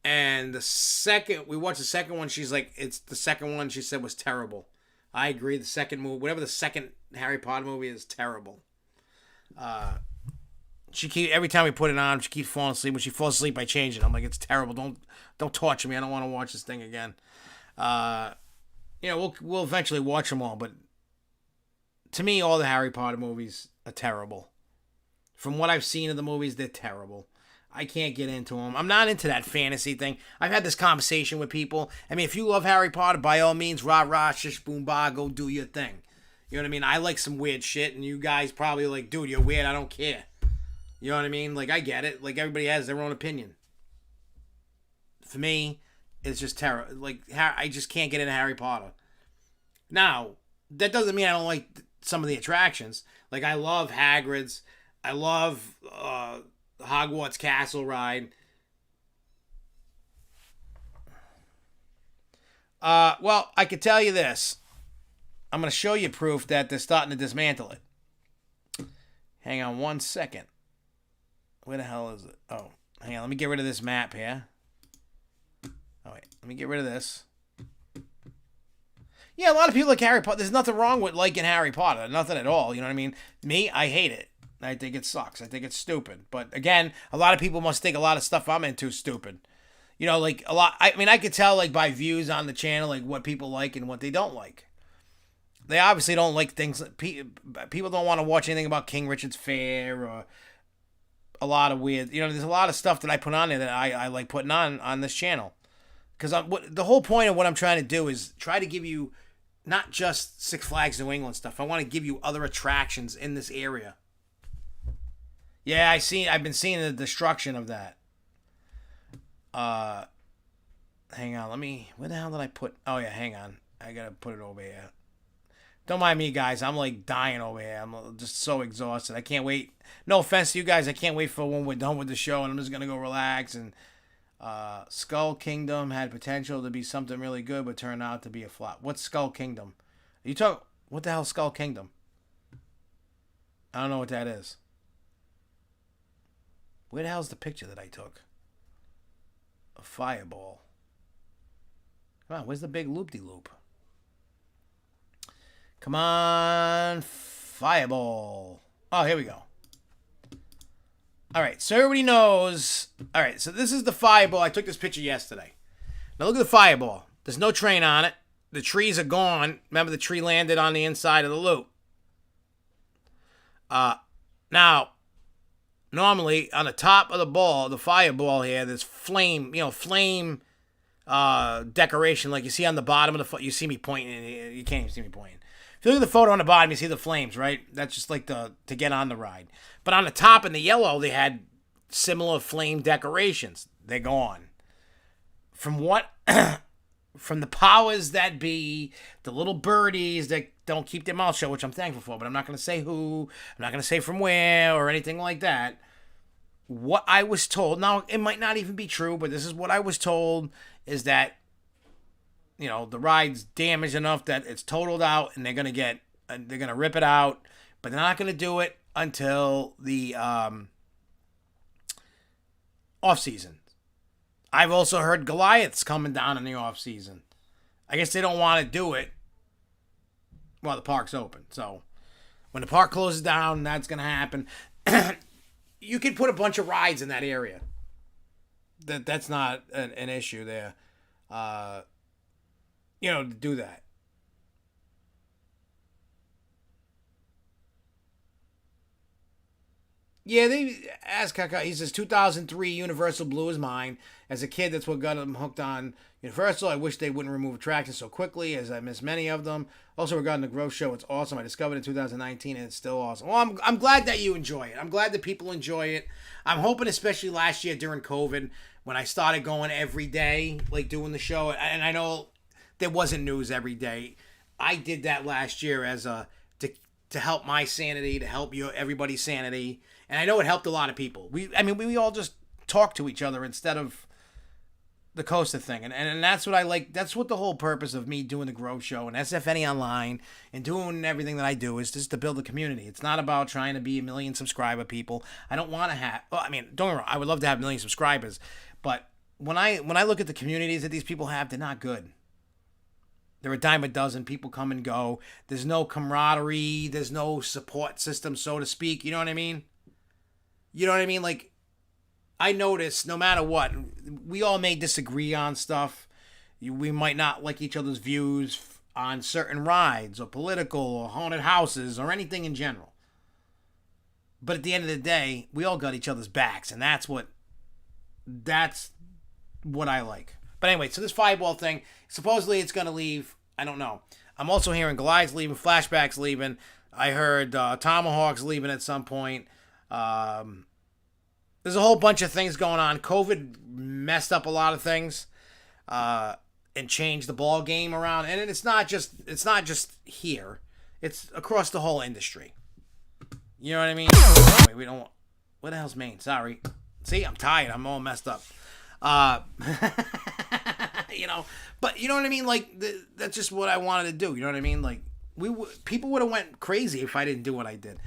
And we watched the second one, she's like, it's the second one she said was terrible. I agree, the second movie, whatever the second Harry Potter movie is, terrible. Every time we put it on, she keeps falling asleep. When she falls asleep, I change it. I'm like, it's terrible. Don't torture me. I don't want to watch this thing again. we'll eventually watch them all, but to me, all the Harry Potter movies are terrible. From what I've seen of the movies, they're terrible. I can't get into them. I'm not into that fantasy thing. I've had this conversation with people. I mean, if you love Harry Potter, by all means, rah rah, shish boom bah, go do your thing. You know what I mean? I like some weird shit, and you guys probably like, dude, you're weird. I don't care. You know what I mean? Like, I get it. Like, everybody has their own opinion. For me, it's just terrible. Like, I just can't get into Harry Potter. Now, that doesn't mean I don't like some of the attractions. Like, I love Hagrid's. I love Hogwarts Castle ride. Well, I could tell you this. I'm going to show you proof that they're starting to dismantle it. Hang on one second. Where the hell is it? Oh, hang on. Let me get rid of this map here. Oh, wait. Let me get rid of this. Yeah, a lot of people like Harry Potter. There's nothing wrong with liking Harry Potter. Nothing at all. You know what I mean? Me, I hate it. I think it sucks. I think it's stupid. But again, a lot of people must think a lot of stuff I'm into is stupid. You know, like a lot. I mean, I could tell like by views on the channel, like what people like and what they don't like. They obviously don't like things. People don't want to watch anything about King Richard's Fair or a lot of weird. You know, there's a lot of stuff that I put on there that I like putting on this channel. Because the whole point of what I'm trying to do is try to give you not just Six Flags New England stuff. I want to give you other attractions in this area. Yeah, I've been seeing the destruction of that. Hang on, where the hell did I put? Oh yeah, hang on. I gotta put it over here. Don't mind me, guys. I'm like dying over here. I'm just so exhausted. I can't wait. No offense to you guys. I can't wait for when we're done with the show and I'm just gonna go relax. And Skull Kingdom had potential to be something really good, but turned out to be a flop. What's Skull Kingdom? What the hell, Skull Kingdom? I don't know what that is. Where the hell's the picture that I took? A fireball. Come on, where's the big loop-de-loop? Come on, fireball. Oh, here we go. All right, so everybody knows. All right, so this is the fireball. I took this picture yesterday. Now look at the fireball. There's no train on it. The trees are gone. Remember, the tree landed on the inside of the loop. Now, normally on the top of the ball, the fireball here, there's flame, flame decoration like you see on the bottom of the. You see me pointing. You can't even see me pointing. If you look at the photo on the bottom, you see the flames, right? That's just like to get on the ride. But on the top in the yellow, they had similar flame decorations. They're gone. From what? From the powers that be, the little birdies that don't keep their mouth shut, which I'm thankful for, but I'm not going to say who, I'm not going to say from where or anything like that. What I was told, now it might not even be true, but this is what I was told, is that the ride's damaged enough that it's totaled out and they're going to rip it out, but they're not going to do it until the off season. I've also heard Goliath's coming down in the off season. I guess they don't want to do it while the park's open. So when the park closes down, that's going to happen. You could put a bunch of rides in that area. That's not an issue there. To do that. Yeah, they ask Kaka. He says 2003 Universal blew his mind. As a kid, that's what got him hooked on Universal. I wish they wouldn't remove attractions so quickly, as I miss many of them. Also, regarding the Growth Show, it's awesome. I discovered it in 2019, and it's still awesome. Well, I'm glad that you enjoy it. I'm glad that people enjoy it. I'm hoping, especially last year during COVID, when I started going every day, like doing the show, and I know there wasn't news every day. I did that last year as to help my sanity, to help everybody's sanity. And I know it helped a lot of people. We all just talk to each other instead of the Costa thing. And that's what I like. That's what the whole purpose of me doing the Grove Show and SFNEOnline and doing everything that I do is just to build a community. It's not about trying to be a million subscriber people. I don't want to have, don't get me wrong, I would love to have a million subscribers. But when I look at the communities that these people have, they're not good. They're a dime a dozen. People come and go. There's no camaraderie. There's no support system, so to speak. You know what I mean? Like, I notice no matter what, we all may disagree on stuff. We might not like each other's views on certain rides or political or haunted houses or anything in general. But at the end of the day, we all got each other's backs, and that's what I like. But anyway, so this Fireball thing, supposedly it's going to leave. I don't know. I'm also hearing Goliath's leaving, Flashback's leaving. I heard Tomahawk's leaving at some point. There's a whole bunch of things going on. COVID messed up a lot of things and changed the ball game around. And it's not just here. It's across the whole industry. You know what I mean? Wait, we don't. What the hell's Maine? Sorry. See, I'm tired. I'm all messed up. You know, but you know what I mean? Like, that's just what I wanted to do. You know what I mean? Like, people would have went crazy if I didn't do what I did.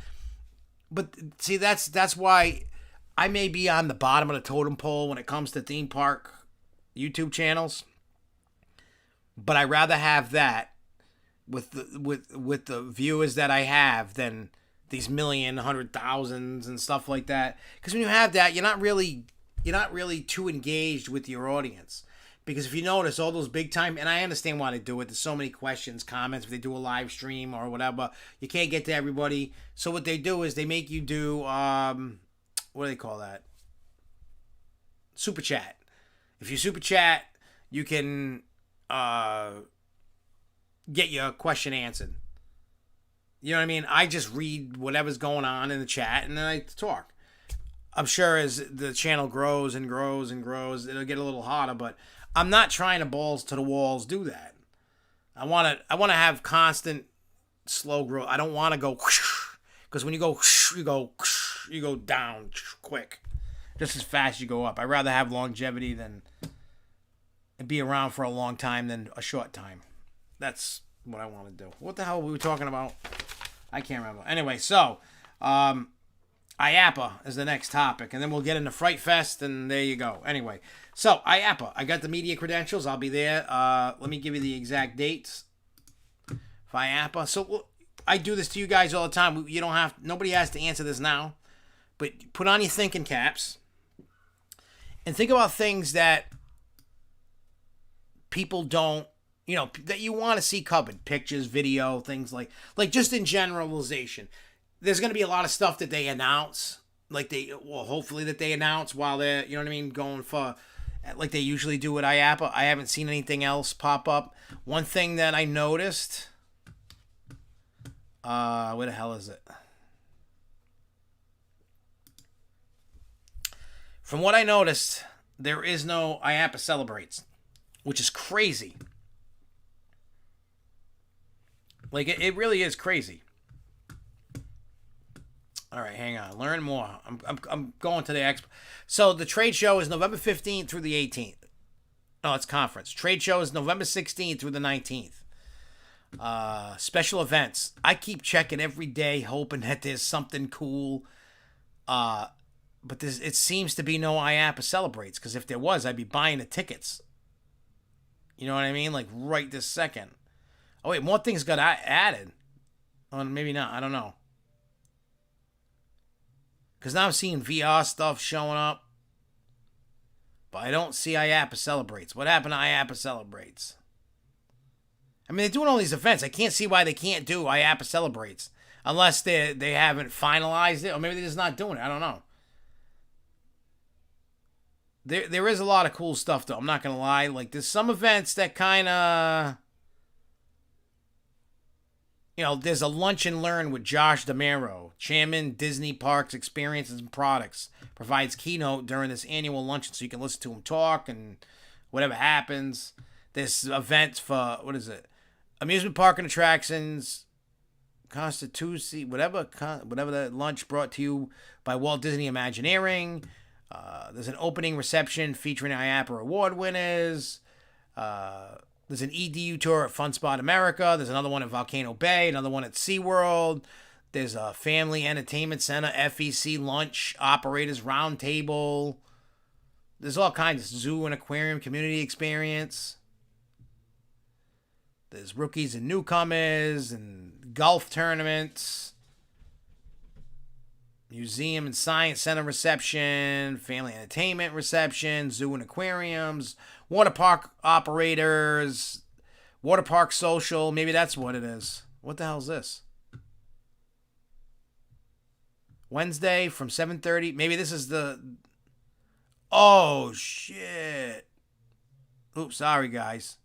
But see, that's why I may be on the bottom of the totem pole when it comes to theme park YouTube channels. But I'd rather have that with the viewers that I have than these 100,000s and stuff like that. Because when you have that, you're not really too engaged with your audience. Because if you notice, all those big time, and I understand why they do it, there's so many questions, comments, if they do a live stream or whatever, you can't get to everybody. So what they do is they make you do, what do they call that? Super chat. If you super chat, you can get your question answered. You know what I mean? I just read whatever's going on in the chat and then I talk. I'm sure as the channel grows and grows and grows, it'll get a little hotter, but I'm not trying to balls to the walls do that. I want to have constant slow growth. I don't want to go because when you go you go down quick. Just as fast as you go up. I'd rather have longevity than be around for a long time than a short time. That's what I want to do. What the hell were we talking about? I can't remember. Anyway, so IAPA is the next topic, and then we'll get into Fright Fest, and there you go. Anyway, so IAPA, I got the media credentials. I'll be there. Let me give you the exact dates for IAPA. So I do this to you guys all the time. You don't have, nobody has to answer this now, but put on your thinking caps and think about things that people don't, you know, that you want to see covered. Pictures, video, things like just in generalization. There's going to be a lot of stuff that they announce, hopefully that they announce while they're, you know what I mean, going for, like they usually do at IAPA. I haven't seen anything else pop up. One thing that I noticed, where the hell is it? From what I noticed, there is no IAPA Celebrates, which is crazy. Like, it really is crazy. All right, hang on. Learn more. I'm going to the expo. So the trade show is November 15th through the 18th. No, it's conference. Trade show is November 16th through the 19th. Special events. I keep checking every day, hoping that there's something cool. But it seems to be no IAPA Celebrates, because if there was, I'd be buying the tickets. You know what I mean? Like right this second. Oh wait, more things got added. Oh, maybe not. I don't know. Because now I'm seeing VR stuff showing up. But I don't see IAPA Celebrates. What happened to IAPA Celebrates? I mean, they're doing all these events. I can't see why they can't do IAPA Celebrates. Unless they haven't finalized it. Or maybe they're just not doing it. I don't know. There is a lot of cool stuff, though. I'm not going to lie. Like, there's some events that kind of... You know, there's a lunch and learn with Josh DeMero, Chairman, Disney Parks Experiences and Products, provides keynote during this annual luncheon so you can listen to him talk and whatever happens. There's events for, what is it? Amusement Park and Attractions, Constituency, whatever that lunch brought to you by Walt Disney Imagineering. There's an opening reception featuring IAPA award winners. There's an EDU tour at Fun Spot America. There's another one at Volcano Bay. Another one at SeaWorld. There's a Family Entertainment Center, FEC Lunch, Operators Roundtable. There's all kinds of zoo and aquarium community experience. There's rookies and newcomers and golf tournaments. Museum and Science Center reception, family entertainment reception, zoo and aquariums, water park operators, Water Park Social. Maybe that's what it is. What the hell is this? Wednesday from 7:30. Maybe this is the... Oh, shit. Oops, sorry, guys.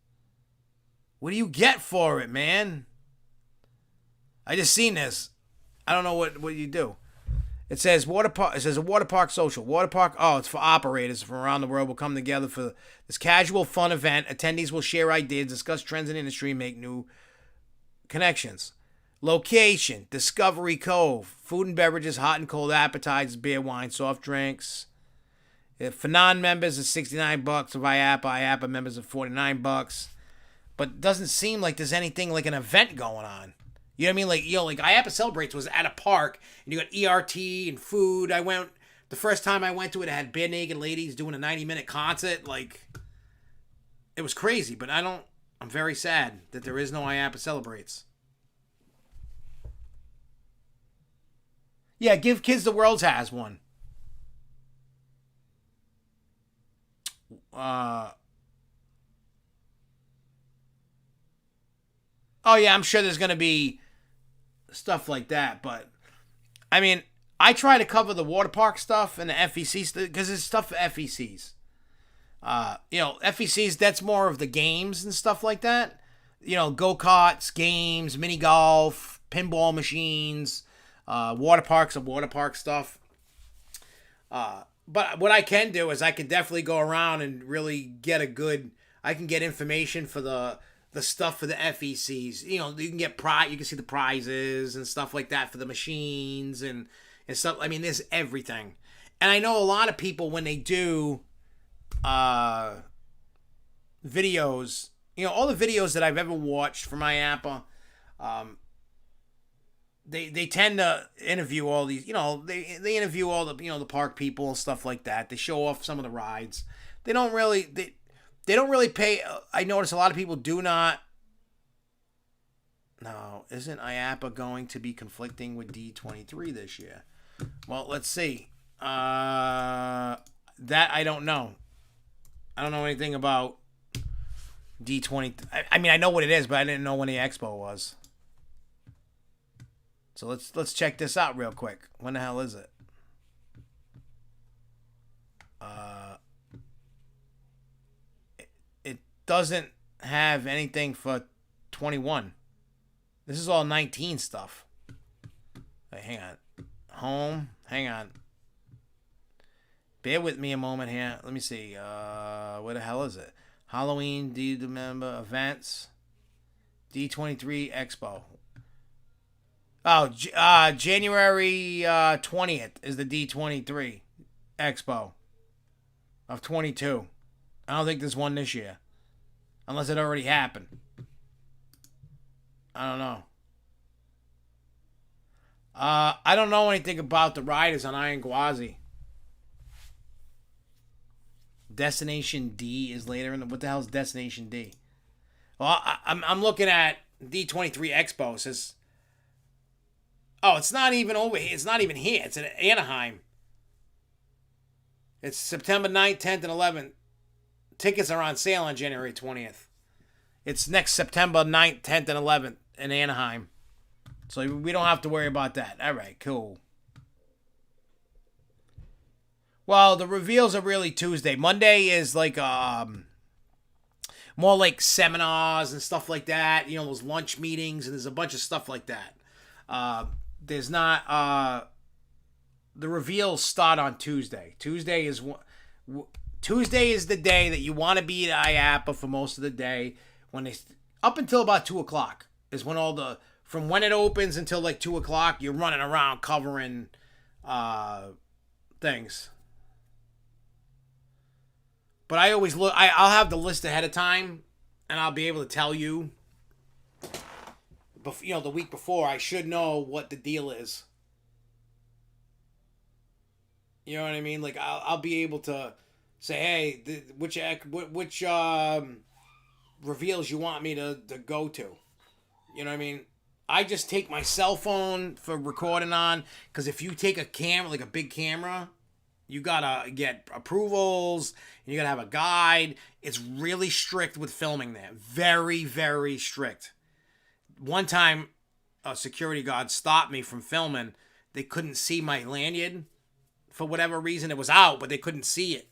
What do you get for it, man? I just seen this. I don't know what you do. It says water park. It says a water park social. Water park. Oh, it's for operators from around the world will come together for this casual fun event. Attendees will share ideas, discuss trends in the industry, and make new connections. Location: Discovery Cove. Food and beverages, hot and cold appetizers, beer, wine, soft drinks. For non-members, it's $69. For IAPA members, it's $49. But it doesn't seem like there's anything like an event going on. You know what I mean? Like, like IAPA Celebrates was at a park, and you got ERT and food. The first time I went to it, it had bare naked ladies doing a 90-minute concert. Like, it was crazy, but I'm very sad that there is no IAPA Celebrates. Yeah, Give Kids the World has one. Oh yeah, I'm sure there's going to be stuff like that, but I mean, I try to cover the water park stuff and the FEC stuff because it's stuff for FECs. FECs, that's more of the games and stuff like that. Go-karts, games, mini golf, pinball machines, water parks and water park stuff. But what I can do is I can definitely go around and really get I can get information for the stuff for the FECs. You can get you can see the prizes and stuff like that for the machines and stuff. I mean, there's everything. And I know a lot of people when they do videos, all the videos that I've ever watched for my IAPA, they tend to interview all these, they interview all the, the park people and stuff like that. They show off some of the rides. They don't really pay. I notice a lot of people do not. No, isn't IAPA going to be conflicting with D23 this year? Well, let's see. That I don't know. I don't know anything about D20. I mean, I know what it is, but I didn't know when the expo was. So let's check this out real quick. When the hell is it? It doesn't have anything for 21. This is all 19 stuff. Wait, hang on. Home. Hang on. Bear with me a moment here. Let me see. Where the hell is it? Halloween, member events. D23 Expo. Oh, January 20th is the D23 Expo of 22. I don't think there's one this year. Unless it already happened. I don't know. I don't know anything about the riders on Iron Gwazi. Destination D is later in the... What the hell is Destination D? Well, I'm looking at D23 Expo. It says... Oh, it's not even over here. It's not even here. It's in Anaheim. It's September 9th, 10th, and 11th. Tickets are on sale on January 20th. It's next September 9th, 10th, and 11th in Anaheim. So we don't have to worry about that. All right, cool. Well, the reveals are really Tuesday. Monday is like more like seminars and stuff like that. Those lunch meetings, and there's a bunch of stuff like that. There's not the reveals start on Tuesday. Tuesday is the day that you want to be at IAPA for most of the day. Up until about 2:00 is when from when it opens until like 2:00, you're running around covering things. But I always look. I'll have the list ahead of time, and I'll be able to tell you. The week before, I should know what the deal is. You know what I mean? Like I'll be able to say, hey, which reveals you want me to go to. You know what I mean? I just take my cell phone for recording on, because if you take a camera, like a big camera, You gotta get approvals. You gotta have a guide. It's really strict with filming there. Very, very strict. One time, a security guard stopped me from filming. They couldn't see my lanyard. For whatever reason, it was out, but they couldn't see it.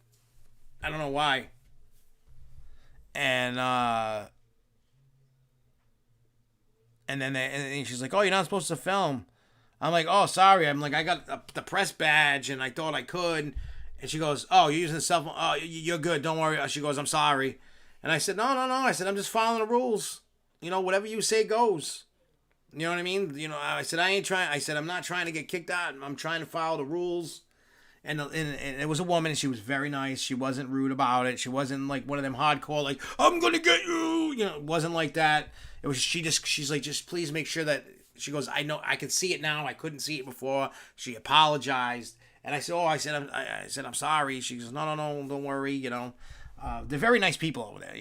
I don't know why. And then she's like, "Oh, you're not supposed to film." I'm like, "Oh, sorry." I'm like, "I got the press badge, and I thought I could." And she goes, "Oh, you're using the cell phone? Oh, you're good. Don't worry." She goes, "I'm sorry." And I said, "No, no, no." I said, "I'm just following the rules. Whatever you say goes." You know what I mean? I said, "I ain't trying." I said, "I'm not trying to get kicked out. I'm trying to follow the rules." And it was a woman, and she was very nice. She wasn't rude about it. She wasn't like one of them hardcore, like, "I'm gonna get you." It wasn't like that. It was she's like, "Just please make sure that," she goes, "I know I can see it now. I couldn't see it before." She apologized, and I said, "Oh," I said, "I'm sorry." She goes, "No, no, no, don't worry." They're very nice people over there.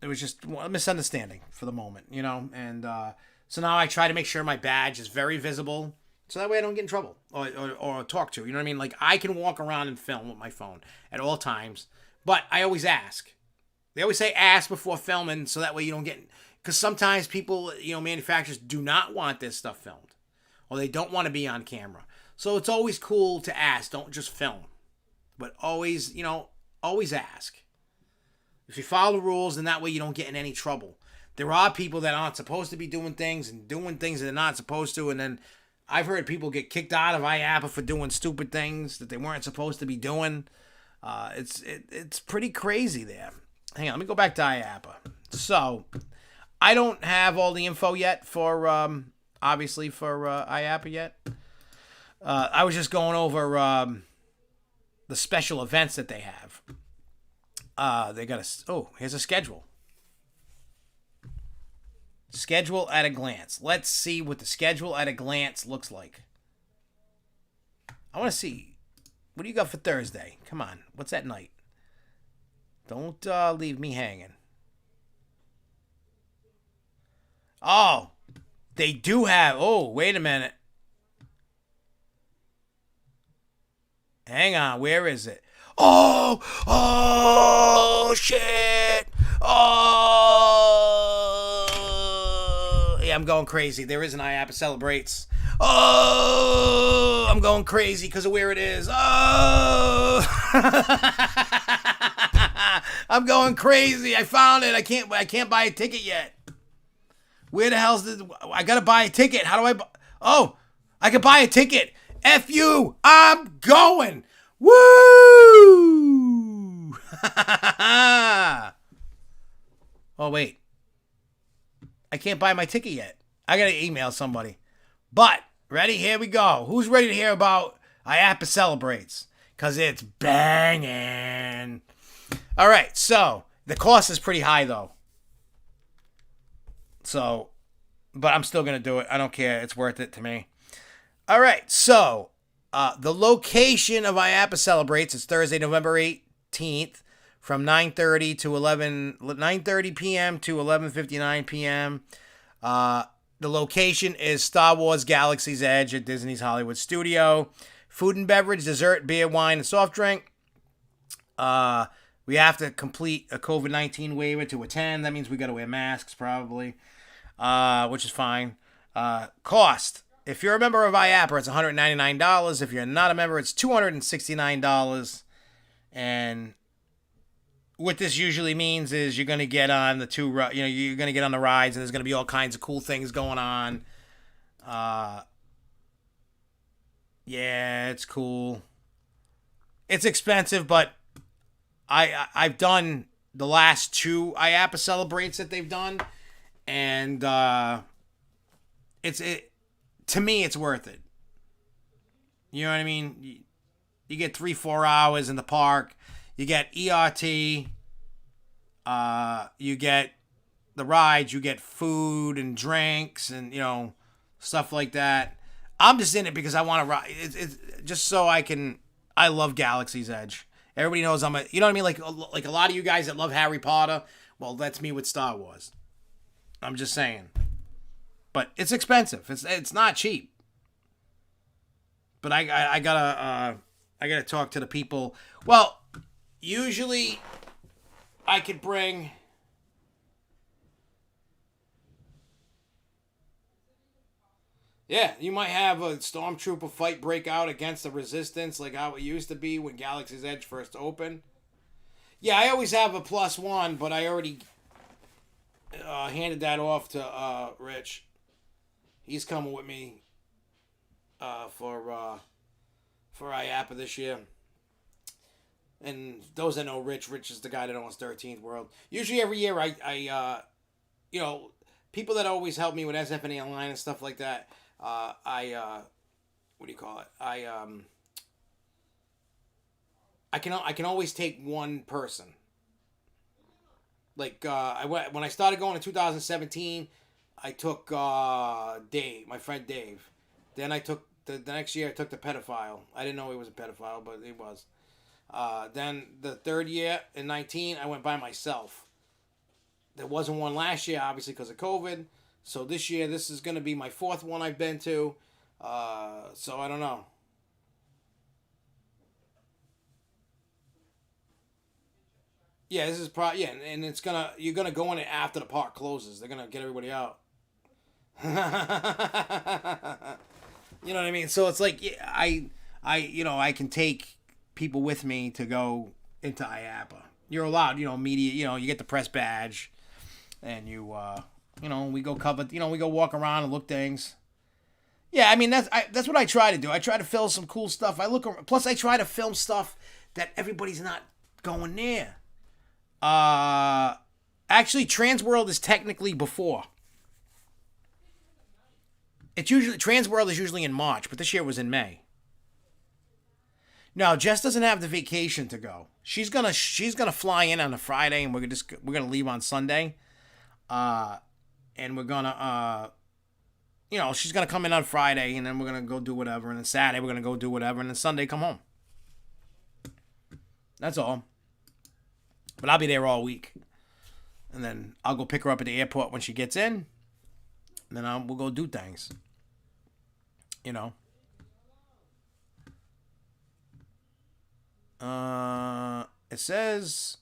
It was just a misunderstanding for the moment. And so now I try to make sure my badge is very visible. So that way I don't get in trouble or talk to. You know what I mean? Like, I can walk around and film with my phone at all times. But I always ask. They always say ask before filming, so that way you don't get... Because sometimes people, manufacturers do not want this stuff filmed. Or they don't want to be on camera. So it's always cool to ask. Don't just film. But always, always ask. If you follow the rules, then that way you don't get in any trouble. There are people that aren't supposed to be doing things and doing things that they're not supposed to, and then... I've heard people get kicked out of IAPA for doing stupid things that they weren't supposed to be doing. It's pretty crazy there. Hang on, let me go back to IAPA. So, I don't have all the info yet for, obviously, for IAPA yet. I was just going over the special events that they have. They got here's a schedule. Schedule at a glance. Let's see what the schedule at a glance looks like. I want to see. What do you got for Thursday? Come on. What's that night? Don't leave me hanging. Oh, they do have... Oh, wait a minute. Hang on. Where is it? Oh, shit. I'm going crazy. There is an IAPA Celebrates. Oh, I'm going crazy because of where it is. Oh, I'm going crazy. I found it. I can't buy a ticket yet. Where the hell's this? I gotta buy a ticket. How do I? Oh, I can buy a ticket. F you. I'm going. Woo! Oh wait. I can't buy my ticket yet. I gotta email somebody. But, ready? Here we go. Who's ready to hear about IAPA Celebrates? Because it's banging. Alright, so, the cost is pretty high, though. So, but I'm still gonna do it. I don't care. It's worth it to me. Alright, so, the location of IAPA Celebrates is Thursday, November 18th. From 9:30 p.m. to 11:59 p.m. The location is Star Wars Galaxy's Edge at Disney's Hollywood Studio. Food and beverage, dessert, beer, wine, and soft drink. We have to complete a COVID-19 waiver to attend. That means we got to wear masks probably, which is fine. Cost. If you're a member of IAPA, it's $199. If you're not a member, it's $269. And what this usually means is you're going to get on the you're going to get on the rides, and there's going to be all kinds of cool things going on. Yeah, it's cool. It's expensive, but I've done the last two IAPA Celebrates that they've done, and to me, it's worth it. You know what I mean? You get 3-4 hours in the park. You get ERT. You get the rides. You get food and drinks and, stuff like that. I'm just in it because I want to ride. It's just so I love Galaxy's Edge. Everybody knows I'm you know what I mean? Like a lot of you guys that love Harry Potter. Well, that's me with Star Wars. I'm just saying. But it's expensive. It's not cheap. But I gotta I got to talk to the people. Well, usually I could bring... Yeah, you might have a stormtrooper fight break out against the resistance like how it used to be when Galaxy's Edge first opened. Yeah, I always have a +1, but I already handed that off to Rich. He's coming with me for IAPA this year. And those that know Rich is the guy that owns 13th World. Usually every year I people that always help me with SFNEOnline and stuff like that, what do you call it? I can always take one person. Like when I started going in 2017, I took Dave, my friend Dave. Then I took the next year I took the pedophile. I didn't know he was a pedophile, but he was. Then the third year in 19, I went by myself. There wasn't one last year, obviously, because of COVID. So this year, this is going to be my 4th one I've been to. So I don't know. Yeah, this is probably... Yeah, and it's going to... You're going to go in it after the park closes. They're going to get everybody out. You know what I mean? So it's like, I can take people with me to go into IAPA. You're allowed, media, you get the press badge. And we go cover, we go walk around and look things. Yeah, I mean, that's what I try to do. I try to film some cool stuff. Plus I try to film stuff that everybody's not going near. Actually, Transworld is technically before. Transworld is usually in March, but this year was in May. No, Jess doesn't have the vacation to go. She's gonna fly in on a Friday, and we're gonna leave on Sunday. And we're gonna, she's gonna come in on Friday, and then we're gonna go do whatever, and then Saturday we're gonna go do whatever, and then Sunday come home. That's all. But I'll be there all week, and then I'll go pick her up at the airport when she gets in, and then we'll go do things. It says.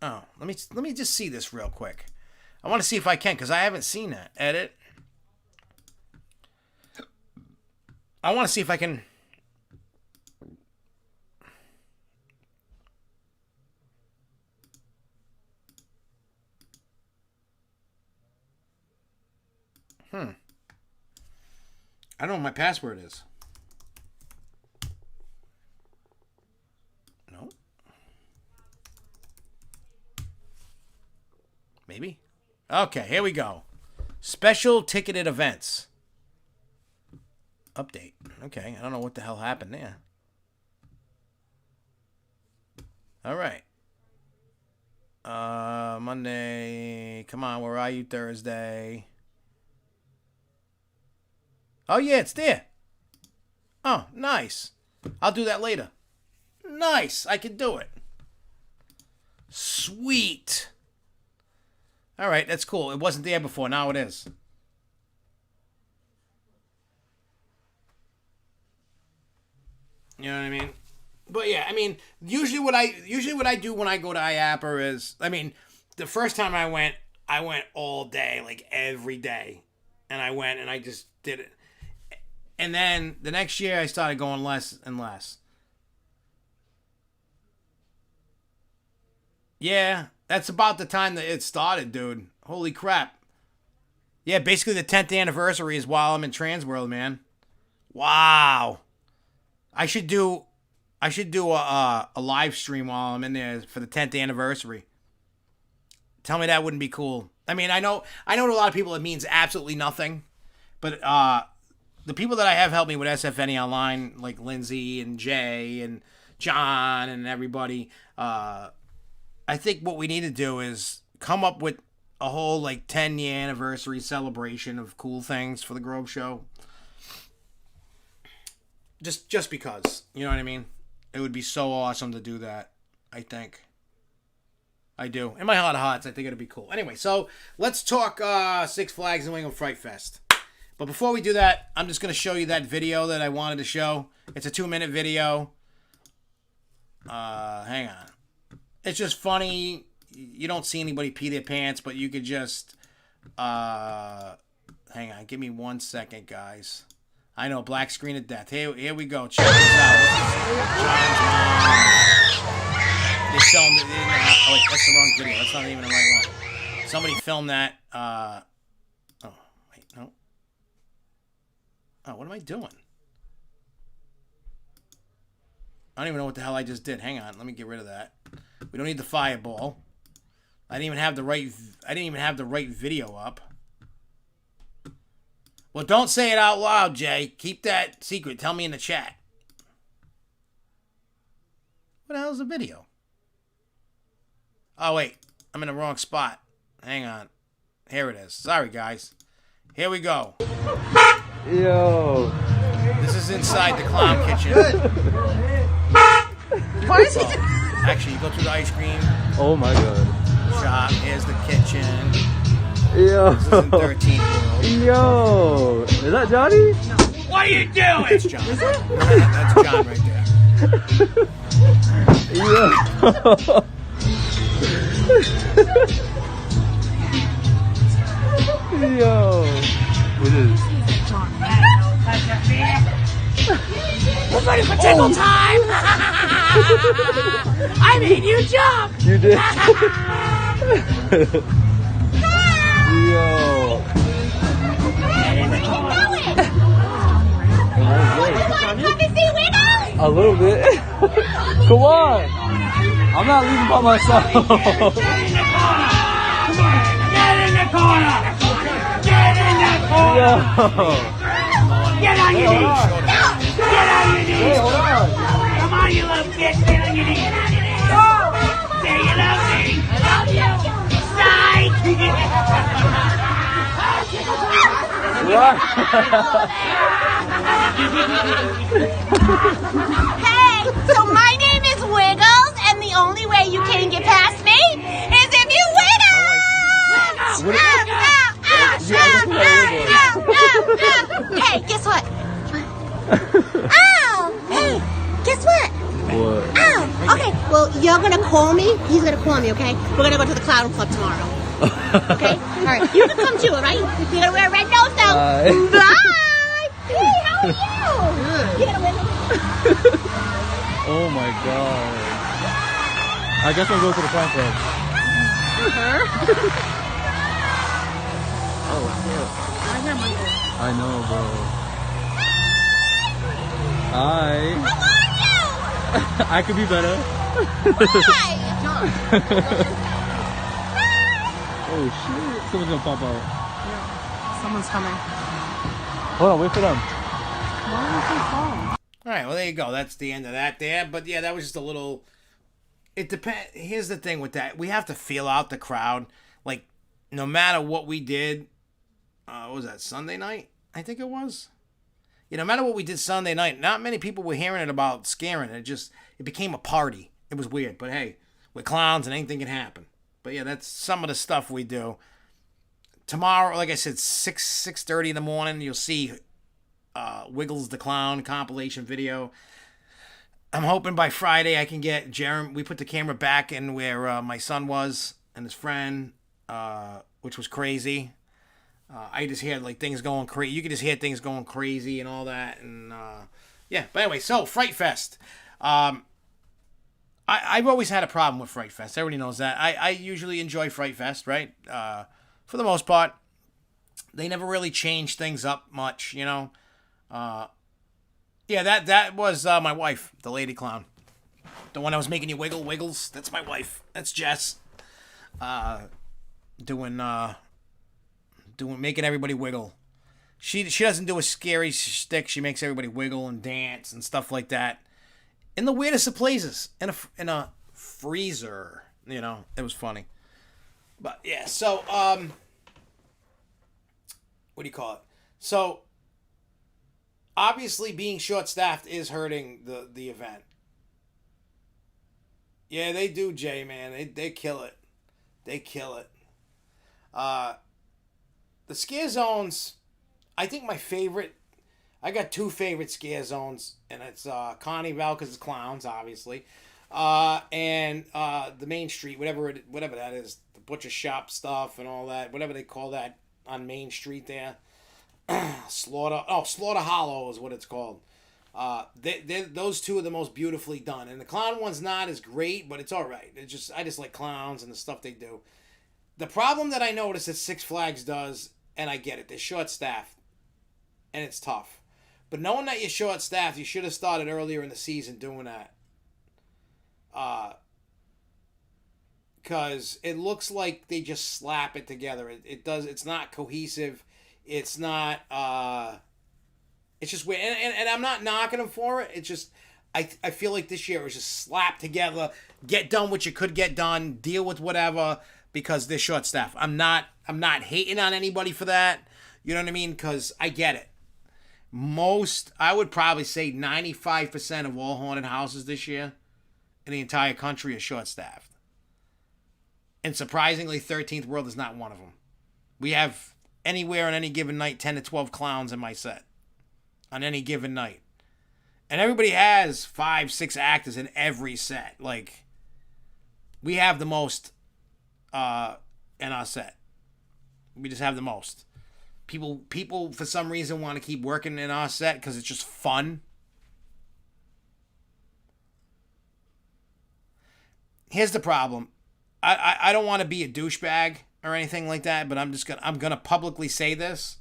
Oh, let me just see this real quick. I want to see if I can, because I haven't seen that. Edit. I want to see if I can. I don't know what my password is. No. Maybe. Okay, here we go. Special ticketed events. Update. Okay, I don't know what the hell happened there. All right. Monday. Come on, where are you? Thursday. Oh, yeah, it's there. Oh, nice. I'll do that later. Nice. I can do it. Sweet. All right, that's cool. It wasn't there before. Now it is. You know what I mean? But yeah, I mean, usually what I do when I go to IAPA is, I mean, the first time I went all day, like every day. And I went and I just did it. And then the next year I started going less and less. Yeah, that's about the time that it started, dude. Holy crap. Yeah, basically the 10th anniversary is while I'm in Transworld, man. Wow. I should do a live stream while I'm in there for the 10th anniversary. Tell me that wouldn't be cool. I mean, I know to a lot of people it means absolutely nothing, but the people that I have helped me with SFNEOnline, like Lindsay and Jay and John and everybody, I think what we need to do is come up with a whole 10-year anniversary celebration of cool things for the Grove Show. Just because, you know what I mean? It would be so awesome to do that, I think. I do. In my heart of hearts, I think it'd be cool. Anyway, so let's talk Six Flags New England Fright Fest. But before we do that, I'm just going to show you that video that I wanted to show. It's a 2-minute video. Hang on. It's just funny. You don't see anybody pee their pants, but you could just... hang on. Give me 1 second, guys. I know, black screen of death. Here we go. Check this out. John's mom. They filmed it. Oh, wait, that's the wrong video. That's not even the right one. Somebody filmed that. Oh, wait, no. Oh, what am I doing? I don't even know what the hell I just did. Hang on, let me get rid of that. We don't need the fireball. I didn't even have the right video up. Well, don't say it out loud, Jay. Keep that secret. Tell me in the chat. What the hell's the video? Oh, wait. I'm in the wrong spot. Hang on. Here it is. Sorry, guys. Here we go. Yo. This is inside the clown kitchen. Why is he Actually, you go through the ice cream Oh my god. shop. Here's the kitchen. Yo. This is in 13th World. Yo. Is that Johnny? What are you doing? It's John. That's John right there. Yo. Yo. It is. We're ready for tickle time! I made you jump! You did. Yo. Come to see Wiggles? A little bit. Come on. I'm not leaving by myself. Get in the corner! Get in the corner! Yo. Get on your knees! Get on your knees! Hey, hold on. Come on, you little bitch! Get on your knees! Say you love me! I love you! Psych! Right. Hey, so my name is Wiggles, and the only way you can get past me is if you wiggle! Hey, guess what? Ow! Hey, guess what? What? Ow! Okay, well, you're gonna call me. He's gonna call me, okay? We're gonna go to the Clown Club tomorrow. Okay? Alright, you can come too, alright? You're gonna wear a red nose though. Bye! Hey, how are you? You're gonna wiggle. Oh my god. I guess I'll go to the Clown Club. Oh shit. I know, bro. Hi. How are you? I could be better. Why? Oh shit. Someone's gonna pop out. Someone's coming. Hold on, wait for them. Why are they calling? All right, well, there you go. That's the end of that there. But, yeah, that was just a little... It depends. Here's the thing with that. We have to feel out the crowd. Like, no matter what we did... what was that, Sunday night? I think it was. Yeah, no matter what we did Sunday night, not many people were hearing it about scaring. It became a party. It was weird. But, hey, we're clowns and anything can happen. But, yeah, that's some of the stuff we do. Tomorrow, like I said, 6:30 in the morning, you'll see Wiggles the Clown compilation video. I'm hoping by Friday I can get Jeremy. We put the camera back in where my son was and his friend, which was crazy. I just hear like things going crazy. You can just hear things going crazy and all that. And yeah, but anyway, so Fright Fest. I've always had a problem with Fright Fest. Everybody knows that. I usually enjoy Fright Fest, right? For the most part, they never really change things up much, you know. Yeah, that was my wife, the lady clown. The one that was making you wiggle, Wiggles. That's my wife. That's Jess. Making everybody wiggle. She doesn't do a scary stick. She makes everybody wiggle and dance and stuff like that. In the weirdest of places. In a freezer. You know, it was funny. But yeah, so what do you call it? So obviously being short-staffed is hurting the event. Yeah, they do, Jay, man. They kill it. They kill it. The scare zones I think my favorite, I got two favorite scare zones, and it's Carnival because it's clowns, obviously, and the Main Street, whatever that is, the butcher shop stuff and all that, whatever they call that on Main Street there. Slaughter Hollow is what it's called. Those two are the most beautifully done, and the clown one's not as great, but it's all right. I just like clowns and the stuff they do. The problem that I noticed that Six Flags does, and I get it, they're short-staffed, and it's tough. But knowing that you're short-staffed, you should have started earlier in the season doing that. Because it looks like they just slap it together. It's not cohesive. It's not, it's just weird. And I'm not knocking them for it. It's just, I feel like this year it was just slapped together. Get done what you could get done. Deal with whatever, because they're short-staffed. I'm not hating on anybody for that. You know what I mean? Because I get it. I would probably say 95% of all haunted houses this year in the entire country are short-staffed. And surprisingly, 13th World is not one of them. We have anywhere on any given night 10 to 12 clowns in my set on any given night. And everybody has 5-6 actors in every set. Like, we have the most in our set. We just have the most. People for some reason want to keep working in our set because it's just fun. Here's the problem. I don't want to be a douchebag or anything like that, but I'm gonna publicly say this.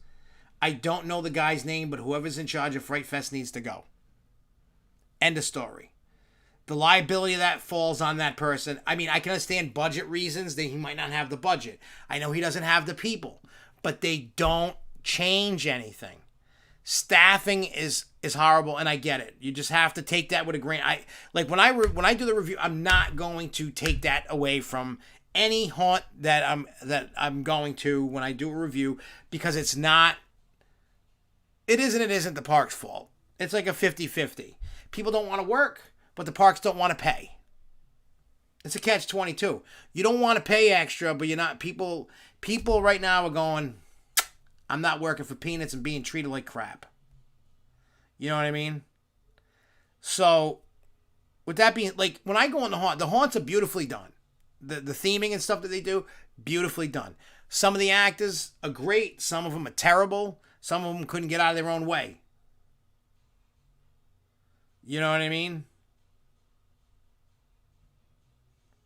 I don't know the guy's name, but whoever's in charge of Fright Fest needs to go. End of story. The liability of that falls on that person. I mean, I can understand budget reasons that he might not have the budget. I know he doesn't have the people, but they don't change anything. Staffing is horrible, and I get it. You just have to take that with a grain. When I do the review, I'm not going to take that away from any haunt that I'm going to when I do a review, because it isn't the park's fault. It's like a 50-50. People don't want to work, but the parks don't want to pay. It's a catch-22. You don't want to pay extra, but you're not. People right now are going, I'm not working for peanuts and being treated like crap. You know what I mean? So, with that being, like, when I go on the haunts are beautifully done. The theming and stuff that they do, beautifully done. Some of the actors are great. Some of them are terrible. Some of them couldn't get out of their own way. You know what I mean?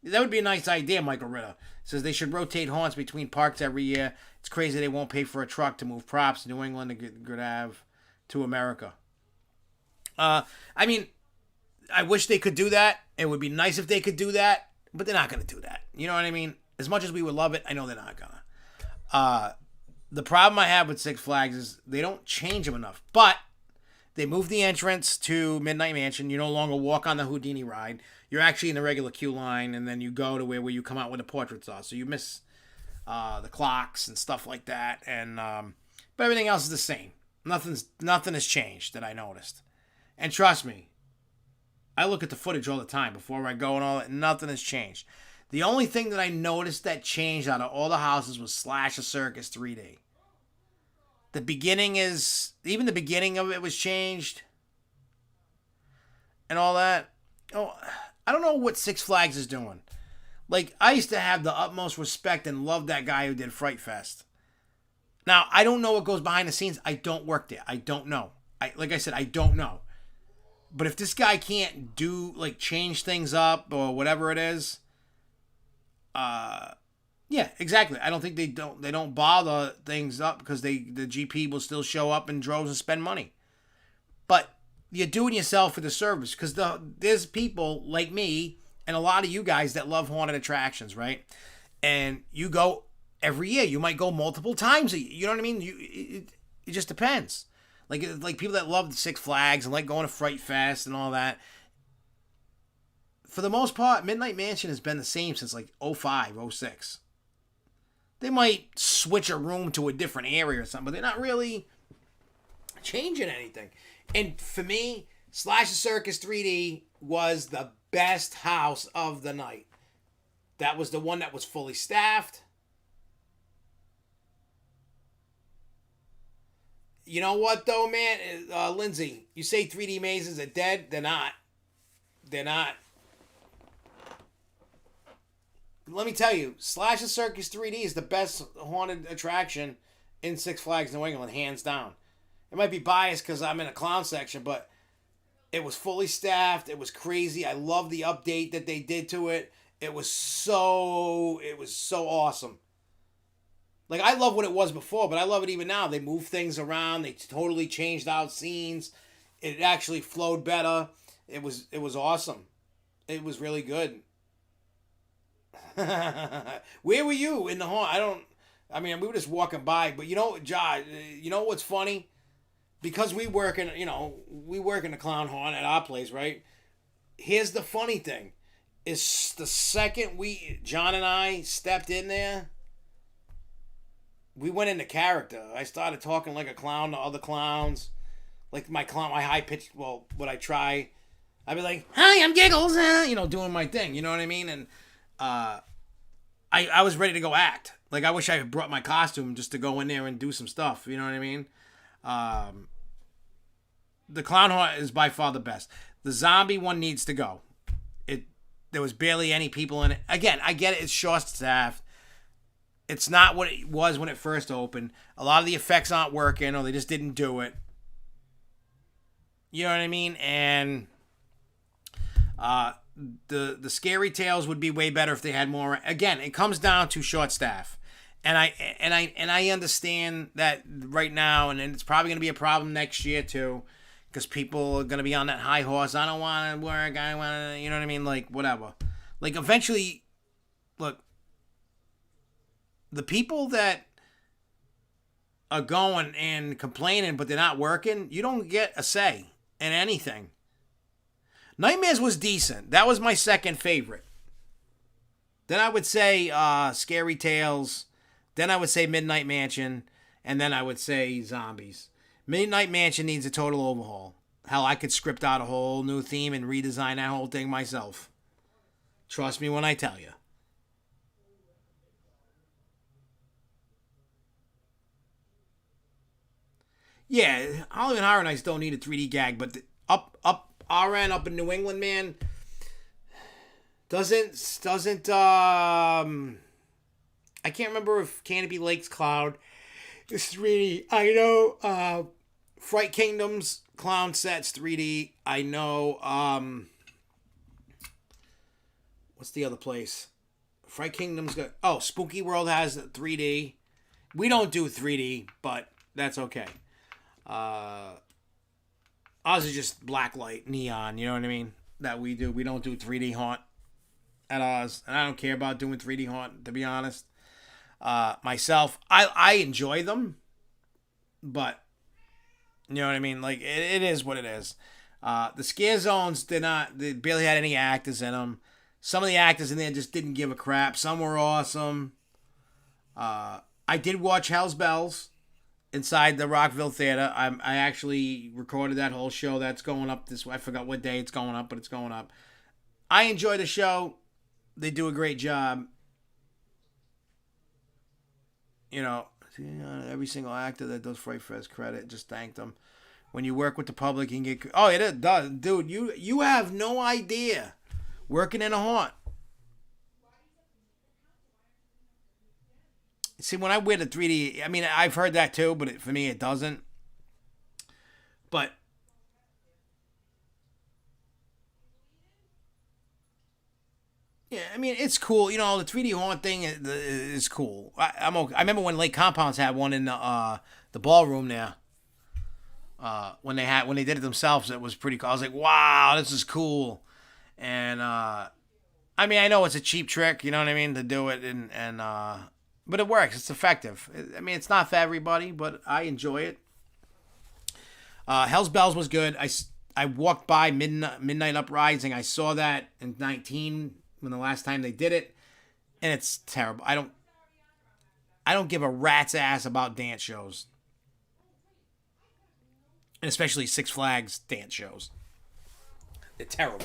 That would be a nice idea, Michael Ritter. Says they should rotate haunts between parks every year. It's crazy they won't pay for a truck to move props to New England to Good Ave to America. I mean, I wish they could do that. It would be nice if they could do that, but they're not going to do that. You know what I mean? As much as we would love it, I know they're not going to. The problem I have with Six Flags is they don't change them enough. But they moved the entrance to Midnight Mansion. You no longer walk on the Houdini ride. You're actually in the regular queue line, and then you go to where you come out where the portraits are. So you miss the clocks and stuff like that. And but everything else is the same. Nothing has changed that I noticed. And trust me, I look at the footage all the time before I go and all that. Nothing has changed. The only thing that I noticed that changed out of all the houses was Slasher Circus 3D. The beginning of it was changed. And all that. Oh, I don't know what Six Flags is doing. Like, I used to have the utmost respect and love that guy who did Fright Fest. Now, I don't know what goes behind the scenes. I don't work there. I don't know. Like I said, I don't know. But if this guy can't change things up or whatever it is, yeah, exactly. I don't think they don't bother things up because the GP will still show up in droves and spend money. But you're doing yourself a disservice because there's people like me and a lot of you guys that love haunted attractions, right? And you go every year. You might go multiple times a year. You know what I mean? It just depends. Like people that love the Six Flags and like going to Fright Fest and all that. For the most part, Midnight Mansion has been the same since like 05, 06. They might switch a room to a different area or something, but they're not really changing anything. And for me, Slasher Circus 3D was the best house of the night. That was the one that was fully staffed. You know what though, man? Lindsay, you say 3D mazes are dead. They're not. They're not. Let me tell you, Slash the Circus 3D is the best haunted attraction in Six Flags New England, hands down. It might be biased because I'm in a clown section, but it was fully staffed. It was crazy. I love the update that they did to it. It was so awesome. Like, I love what it was before, but I love it even now. They moved things around. They totally changed out scenes. It actually flowed better. It was awesome. It was really good. Where were you in the haunt? We were just walking by, but you know, Josh, you know what's funny? Because we work in the clown haunt at our place, right? Here's the funny thing. Is the second John and I stepped in there, we went into character. I started talking like a clown to other clowns. Like my high pitched, well, what I try. I'd be like, hi, I'm Giggles, doing my thing, you know what I mean? And I was ready to go act. Like, I wish I had brought my costume just to go in there and do some stuff, you know what I mean? The clown haunt is by far the best. The zombie one needs to go. There was barely any people in it. Again, I get it. It's short staffed. It's not what it was when it first opened. A lot of the effects aren't working, or they just didn't do it. You know what I mean? And the scary tales would be way better if they had more. Again, it comes down to short staff. And I understand that right now, and it's probably going to be a problem next year too. Because people are going to be on that high horse. I don't want to work. I want to, you know what I mean? Like, whatever. Like, eventually, look, the people that are going and complaining, but they're not working, you don't get a say in anything. Nightmares was decent. That was my second favorite. Then I would say Scary Tales. Then I would say Midnight Mansion. And then I would say Zombies. Midnight Mansion needs a total overhaul. Hell, I could script out a whole new theme and redesign that whole thing myself. Trust me when I tell you. Yeah, Halloween Horror Nights don't need a 3D gag, but up RN up in New England, man, doesn't I can't remember if Canopy Lake's Cloud is 3D. I know Fright Kingdom's clown set's 3D. I know what's the other place? Fright Kingdom's got Spooky World has 3D. We don't do 3D, but that's okay. Ours is just blacklight, neon, you know what I mean? That we do. We don't do 3D haunt at ours. And I don't care about doing 3D haunt, to be honest. Myself, I enjoy them, but you know what I mean? Like, it is what it is. The scare zones they barely had any actors in them. Some of the actors in there just didn't give a crap. Some were awesome. I did watch Hell's Bells inside the Rockville Theater. I actually recorded that whole show. That's going up I forgot what day it's going up, but it's going up. I enjoy the show. They do a great job. You know, every single actor that does Fright Fest credit, just thank them. When you work with the public, you can get... Oh, it does. Dude, you have no idea. Working in a haunt. See, when I wear the 3D... I mean, I've heard that too, but for me, it doesn't. But... Yeah, I mean, it's cool. You know, the 3D haunt thing is cool. I'm okay. I remember when Lake Compounds had one in the ballroom there. When they did it themselves, it was pretty cool. I was like, wow, this is cool. And I mean, I know it's a cheap trick, you know what I mean, to do it, but it works. It's effective. I mean, it's not for everybody, but I enjoy it. Hell's Bells was good. I walked by Midnight Uprising. I saw that in 19 when the last time they did it, and it's terrible. I don't give a rat's ass about dance shows, and especially Six Flags dance shows. They're terrible.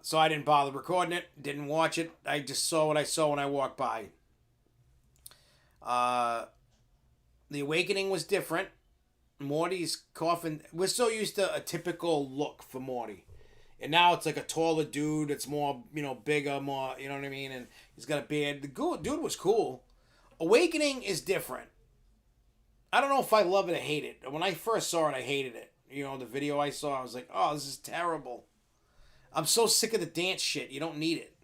So I didn't bother recording it, didn't watch it. I just saw what I saw when I walked by. The Awakening was different. Morty's coffin. We're so used to a typical look for Morty. And now it's like a taller dude. It's more, bigger, more, you know what I mean? And he's got a beard. The dude was cool. Awakening is different. I don't know if I love it or hate it. When I first saw it, I hated it. The video I saw, I was like, oh, this is terrible. I'm so sick of the dance shit. You don't need it.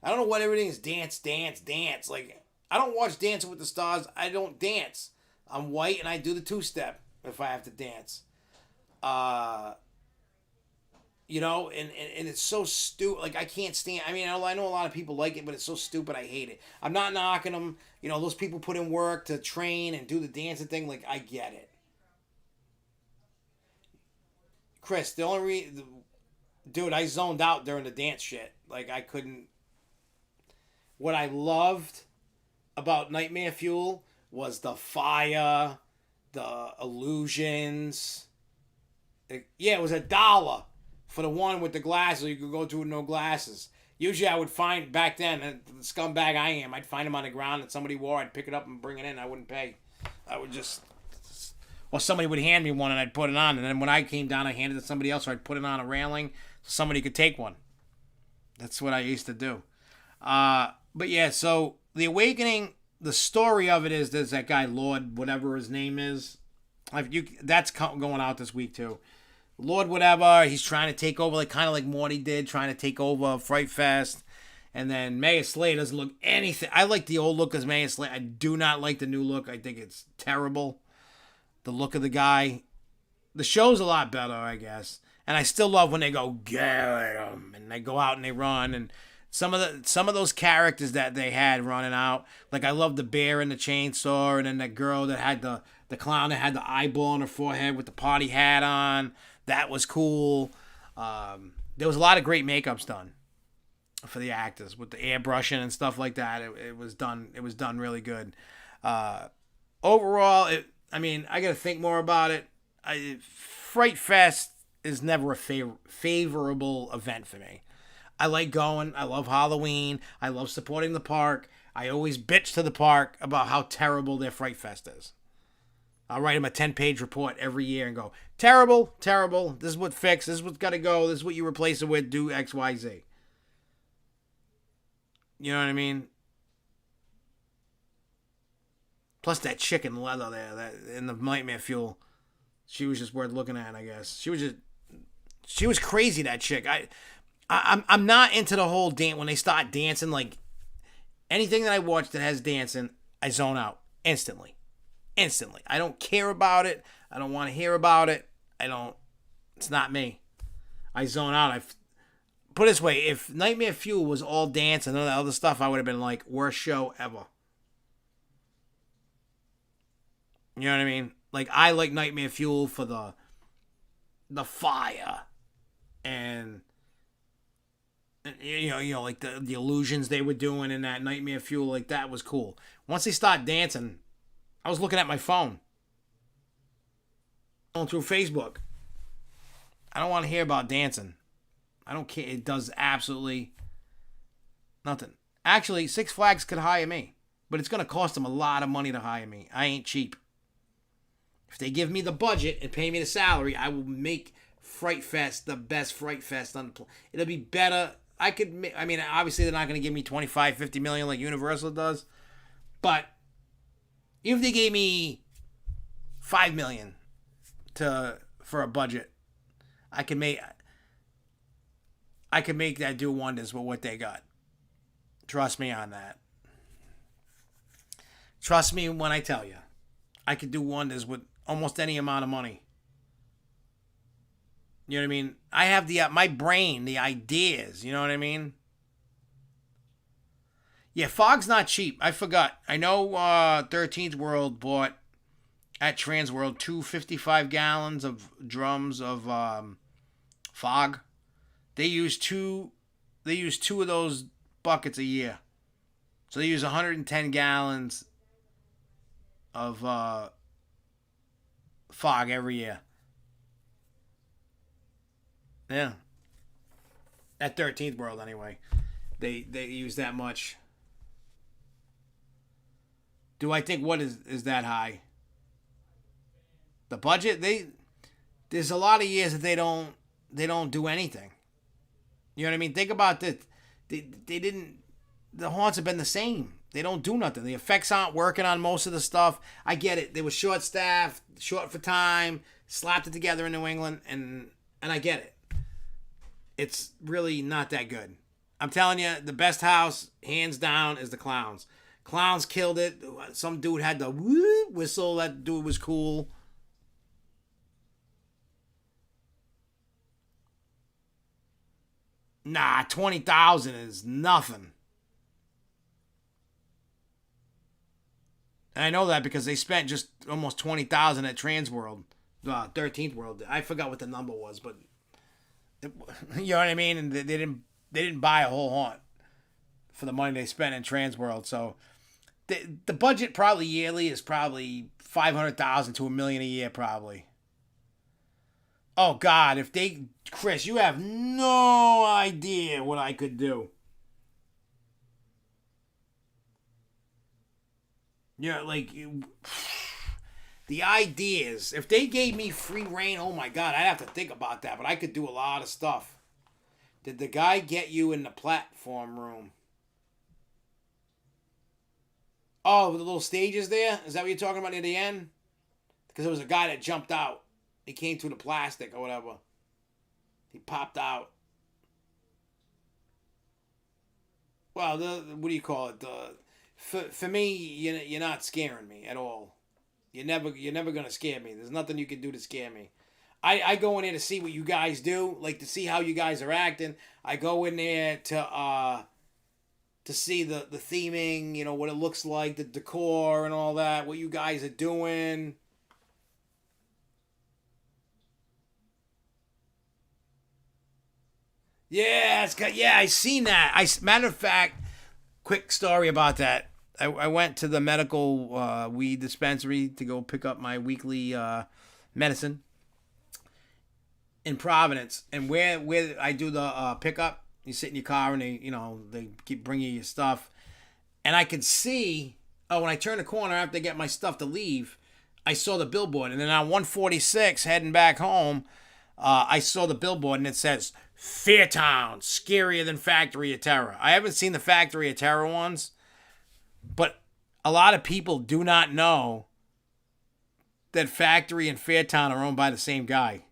I don't know what everything is dance, dance, dance. Like, I don't watch Dancing with the Stars. I don't dance. I'm white and I do the two-step if I have to dance. And it's so stupid. Like, I can't stand. I mean, I know a lot of people like it, but it's so stupid. I hate it. I'm not knocking them. Those people put in work to train and do the dancing thing. Like, I get it. Chris, the only dude, I zoned out during the dance shit. Like, I couldn't. What I loved about Nightmare Fuel was the fire, the illusions. It was $1 for the one with the glasses. You could go to with no glasses. Usually I would find, back then, the scumbag I am, I'd find them on the ground that somebody wore. I'd pick it up and bring it in. I wouldn't pay. I would just... Or somebody would hand me one and I'd put it on. And then when I came down, I handed it to somebody else, or I'd put it on a railing so somebody could take one. That's what I used to do. But yeah, so The Awakening, the story of it is there's that guy, Lord, whatever his name is. That's going out this week too. Lord whatever, he's trying to take over, kind of like Morty did, trying to take over Fright Fest. And then Mayor Slay doesn't look anything. I like the old look as Mayor Slay. I do not like the new look. I think it's terrible. The look of the guy. The show's a lot better, I guess. And I still love when they go, get him, and they go out and they run. And some of those characters that they had running out, like I love the bear and the chainsaw, and then that girl that had the clown that had the eyeball on her forehead with the party hat on. That was cool. There was a lot of great makeups done for the actors with the airbrushing and stuff like that. It was done really good. Overall, I got to think more about it. Fright Fest is never a favorable event for me. I like going. I love Halloween. I love supporting the park. I always bitch to the park about how terrible their Fright Fest is. I'll write them a 10-page report every year and go, terrible, terrible. This is what fixed. This is what's got to go. This is what you replace it with. Do X, Y, Z. You know what I mean? Plus that chicken leather there, that in the Nightmare Fuel, she was just worth looking at, I guess. She was crazy, that chick. I'm not into the whole dance. When they start dancing, like anything that I watch that has dancing, I zone out instantly. I don't care about it. I don't want to hear about it. It's not me. I zone out. Put it this way, if Nightmare Fuel was all dance and all that other stuff, I would have been like, worst show ever. You know what I mean? Like, I like Nightmare Fuel for the fire and like the illusions they were doing in that Nightmare Fuel, like that was cool. Once they start dancing, I was looking at my phone. Going through Facebook. I don't want to hear about dancing. I don't care. It does absolutely nothing. Actually, Six Flags could hire me, but it's going to cost them a lot of money to hire me. I ain't cheap. If they give me the budget and pay me the salary, I will make Fright Fest the best Fright Fest on the planet. It'll be better. Obviously they're not going to give me 25, 50 million like Universal does, but even if they gave me 5 million for a budget, I could make that do wonders with what they got. Trust me on that. Trust me when I tell you. I could do wonders with almost any amount of money. You know what I mean? I have my brain, the ideas. You know what I mean? Yeah, fog's not cheap. I forgot. I know 13th World bought at Transworld 255 gallons of drums of fog. They use two of those buckets a year. So they use 110 gallons of fog every year. Yeah. At 13th World anyway. They use that much. Do I think what is that high? The budget, there's a lot of years that they don't do anything. You know what I mean? Think about this. They didn't. The haunts have been the same. They don't do nothing. The effects aren't working on most of the stuff. I get it. They were short staffed, short for time, slapped it together in New England, and I get it. It's really not that good. I'm telling you, the best house, hands down, is the Clowns. Clowns killed it. Some dude had the whistle. That dude was cool. Nah, 20,000 is nothing. And I know that because they spent just almost 20,000 at Transworld, 13th World. I forgot what the number was, but you know what I mean. And they didn't buy a whole haunt for the money they spent in Transworld. So the budget probably yearly is probably 500,000 to $1 million a year, probably. Oh God, Chris, you have no idea what I could do. Yeah, like, the ideas. If they gave me free reign, oh my God, I'd have to think about that. But I could do a lot of stuff. Did the guy get you in the platform room? Oh, the little stages there? Is that what you're talking about near the end? Because there was a guy that jumped out. He came through the plastic or whatever. He popped out. Well, what do you call it? For me, you're not scaring me at all. You're never gonna scare me. There's nothing you can do to scare me. I go in there to see what you guys do, like to see how you guys are acting. I go in there to see the theming, what it looks like, the decor and all that, what you guys are doing. Yeah, I seen that. Matter of fact, quick story about that. I went to the medical weed dispensary to go pick up my weekly medicine in Providence, and where I do the pickup, you sit in your car and they keep bringing you your stuff, and I could see. Oh, when I turned the corner after I get my stuff to leave, I saw the billboard, and then on 146 heading back home, I saw the billboard and it says Fairtown, scarier than Factory of Terror. I haven't seen the Factory of Terror ones, but a lot of people do not know that Factory and Fairtown are owned by the same guy.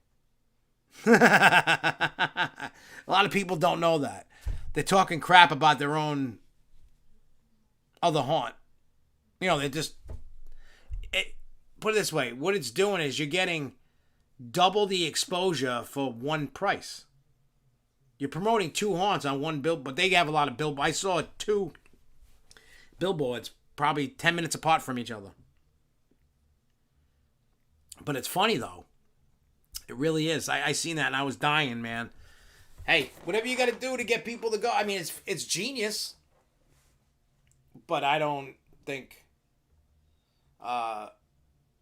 A lot of people don't know that. They're talking crap about their own other haunt. They're just... put it this way. What it's doing is you're getting double the exposure for one price. You're promoting two haunts on one bill, but they have a lot of billboards. I saw 2 billboards probably 10 minutes apart from each other. But it's funny, though. It really is. I seen that and I was dying, man. Hey, whatever you got to do to get people to go. I mean, it's genius. But I don't think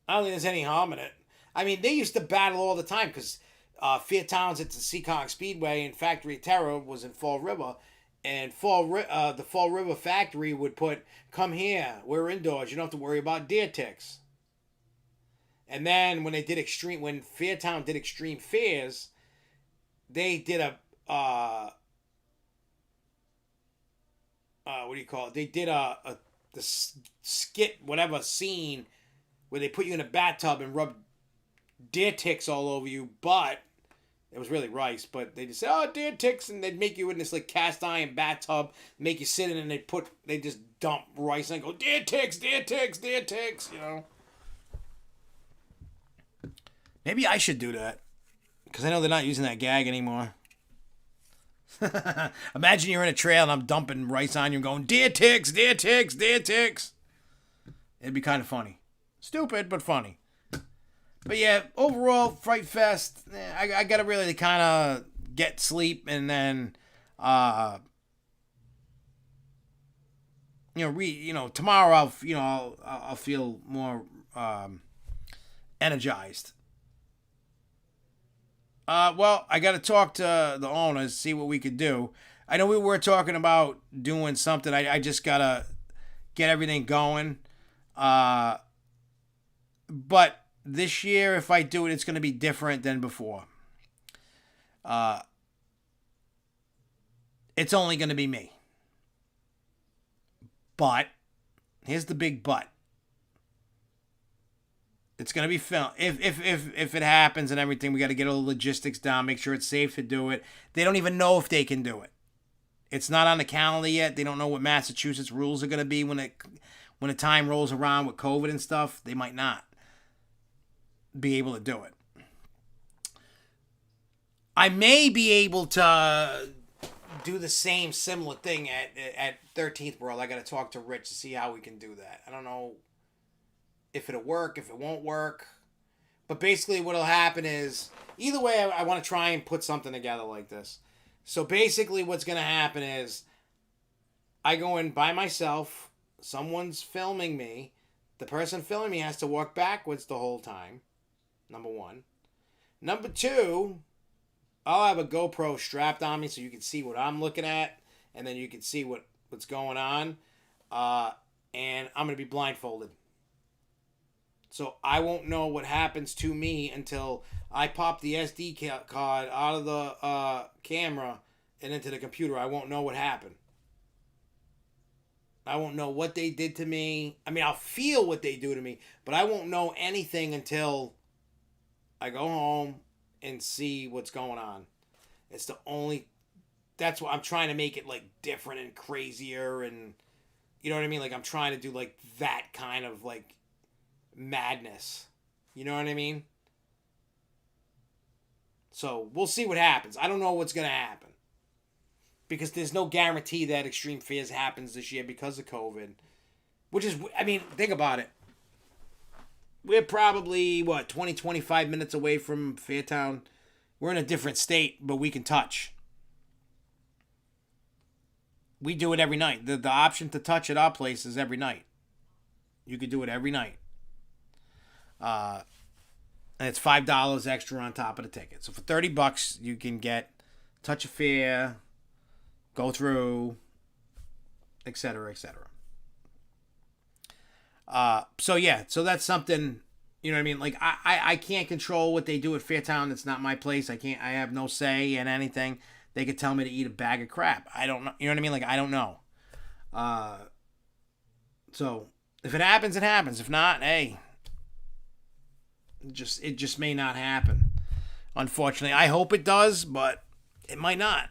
there's any harm in it. I mean, they used to battle all the time because Fairtown's at the Seekonk Speedway and Factory of Terror was in Fall River. And the Fall River Factory would put, come here, we're indoors, you don't have to worry about deer ticks. And then when Fairtown did Extreme Fairs, they did what do you call it? They did the skit, whatever scene, where they put you in a bathtub and rub deer ticks all over you, but it was really rice, but they just say, oh, deer ticks, and they'd make you in this like cast iron bathtub, make you sit in, and they just dump rice and go, deer ticks, deer ticks, deer ticks, Maybe I should do that, because I know they're not using that gag anymore. Imagine you're in a trail and I'm dumping rice on you and going, deer ticks, deer ticks, deer ticks. It'd be kind of funny. Stupid, but funny. But yeah, overall, Fright Fest, I got to really kind of get sleep and then, tomorrow I'll feel more energized. Well, I got to talk to the owners, see what we could do. I know we were talking about doing something. I just got to get everything going. But this year, if I do it, it's going to be different than before. It's only going to be me. But, here's the big but. It's going to be filmed. If it happens and everything, we got to get all the logistics down, make sure it's safe to do it. They don't even know if they can do it. It's not on the calendar yet. They don't know what Massachusetts rules are going to be when the time rolls around with COVID and stuff. They might not be able to do it. I may be able to do the same similar thing at 13th World. I got to talk to Rich to see how we can do that. I don't know if it'll work, if it won't work. But basically what'll happen is, either way, I want to try and put something together like this. So basically what's going to happen is, I go in by myself, someone's filming me, the person filming me has to walk backwards the whole time, number one. Number two, I'll have a GoPro strapped on me so you can see what I'm looking at, and then you can see what's going on, and I'm going to be blindfolded. So I won't know what happens to me until I pop the SD card out of the camera and into the computer. I won't know what happened. I won't know what they did to me. I mean, I'll feel what they do to me, but I won't know anything until I go home and see what's going on. It's the only... That's what I'm trying to make it, like, different and crazier, and... You know what I mean? Like, I'm trying to do, like, that kind of, like... madness. You know what I mean? So we'll see what happens. I don't know what's going to happen, because there's no guarantee that Extreme Fears happens this year because of COVID, which is, I mean, think about it. We're probably 25 minutes away from Fairtown. We're in a different state, but we can touch. We do it every night. The option to touch at our place is every night. You could do it every night. And it's $5 extra on top of the ticket. So for $30, you can get Touch of Fear, go through, etc., etc. So yeah, so that's something, you know what I mean? Like, I can't control what they do at Fairtown. It's not my place. I have no say in anything. They could tell me to eat a bag of crap. I don't know. You know what I mean? Like, I don't know. So if it happens, it happens. If not, hey, it just may not happen. Unfortunately, I hope it does, but it might not.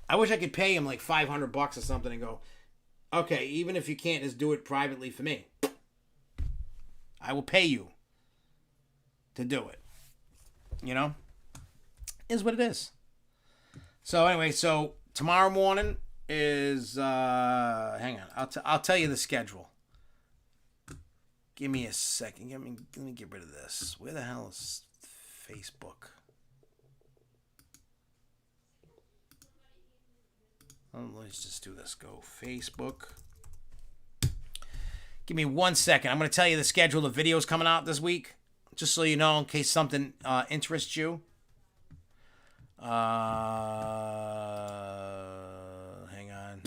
I wish I could pay him like $500 or something and go, okay, even if you can't, just do it privately for me. I will pay you to do it. You know? Is what it is. So anyway, tomorrow morning is hang on. I'll tell you the schedule. Give me a second. Let me get rid of this. Where the hell is Facebook? Let's just do this. Go Facebook. Give me 1 second. I'm going to tell you the schedule of videos coming out this week, just so you know, in case something interests you. Hang on.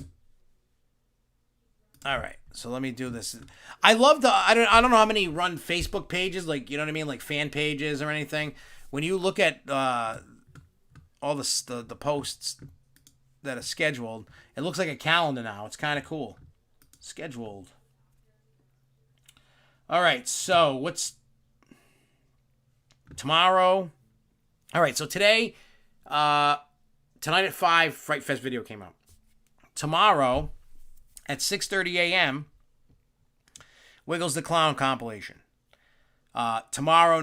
All right, so let me do this. I love I don't know how many run Facebook pages, like, you know what I mean, like fan pages or anything. When you look at all the posts that are scheduled, it looks like a calendar now. It's kind of cool. Scheduled. All right, so what's tomorrow? All right, so today, tonight at 5, Fright Fest video came out. Tomorrow at 6:30 a.m., Wiggles the Clown compilation. Tomorrow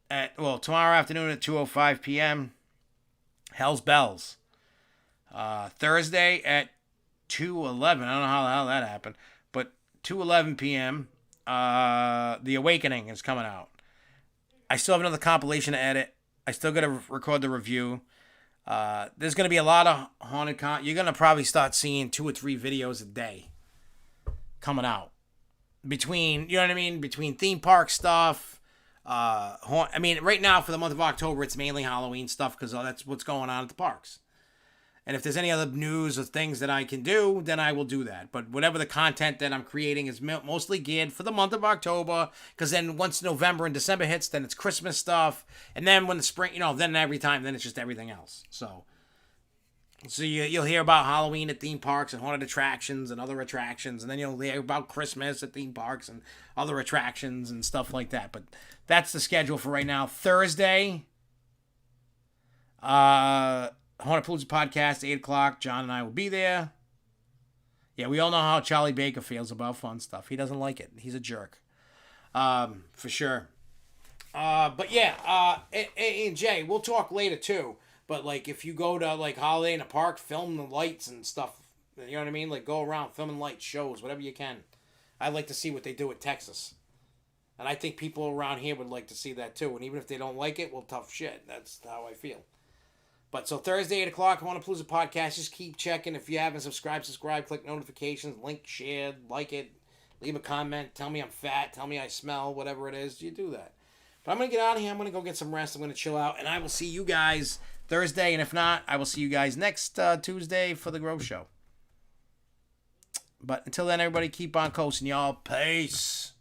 afternoon at 2:05 p.m., Hell's Bells. Thursday at 2:11. I don't know how the hell that happened, but 2:11 p.m., The Awakening is coming out. I still have another compilation to edit. I still got to record the review. There's going to be a lot of haunted you're going to probably start seeing 2 or 3 videos a day coming out. Between, you know what I mean? Between theme park stuff. I mean, right now for the month of October, it's mainly Halloween stuff because that's what's going on at the parks. And if there's any other news or things that I can do, then I will do that. But whatever the content that I'm creating is mostly geared for the month of October. Because then once November and December hits, then it's Christmas stuff. And then when the spring, then every time, then it's just everything else. So you'll hear about Halloween at theme parks and haunted attractions and other attractions. And then you'll hear about Christmas at theme parks and other attractions and stuff like that. But that's the schedule for right now. Thursday, Haunted Podcast, 8 o'clock. John and I will be there. Yeah, we all know how Charlie Baker feels about fun stuff. He doesn't like it. He's a jerk. For sure. But yeah, and Jay, we'll talk later too. But like, if you go to like Holiday in the Park, film the lights and stuff. You know what I mean? Like, go around filming lights, shows, whatever you can. I'd like to see what they do at Texas. And I think people around here would like to see that too. And even if they don't like it, well, tough shit. That's how I feel. But so Thursday, 8 o'clock, Haunted Podcast. Just keep checking. If you haven't subscribed, click notifications, link, share, like it, leave a comment, tell me I'm fat, tell me I smell, whatever it is, you do that. But I'm going to get out of here. I'm going to go get some rest. I'm going to chill out. And I will see you guys Thursday. And if not, I will see you guys next Tuesday for the Grove Show. But until then, everybody keep on coasting, y'all. Peace.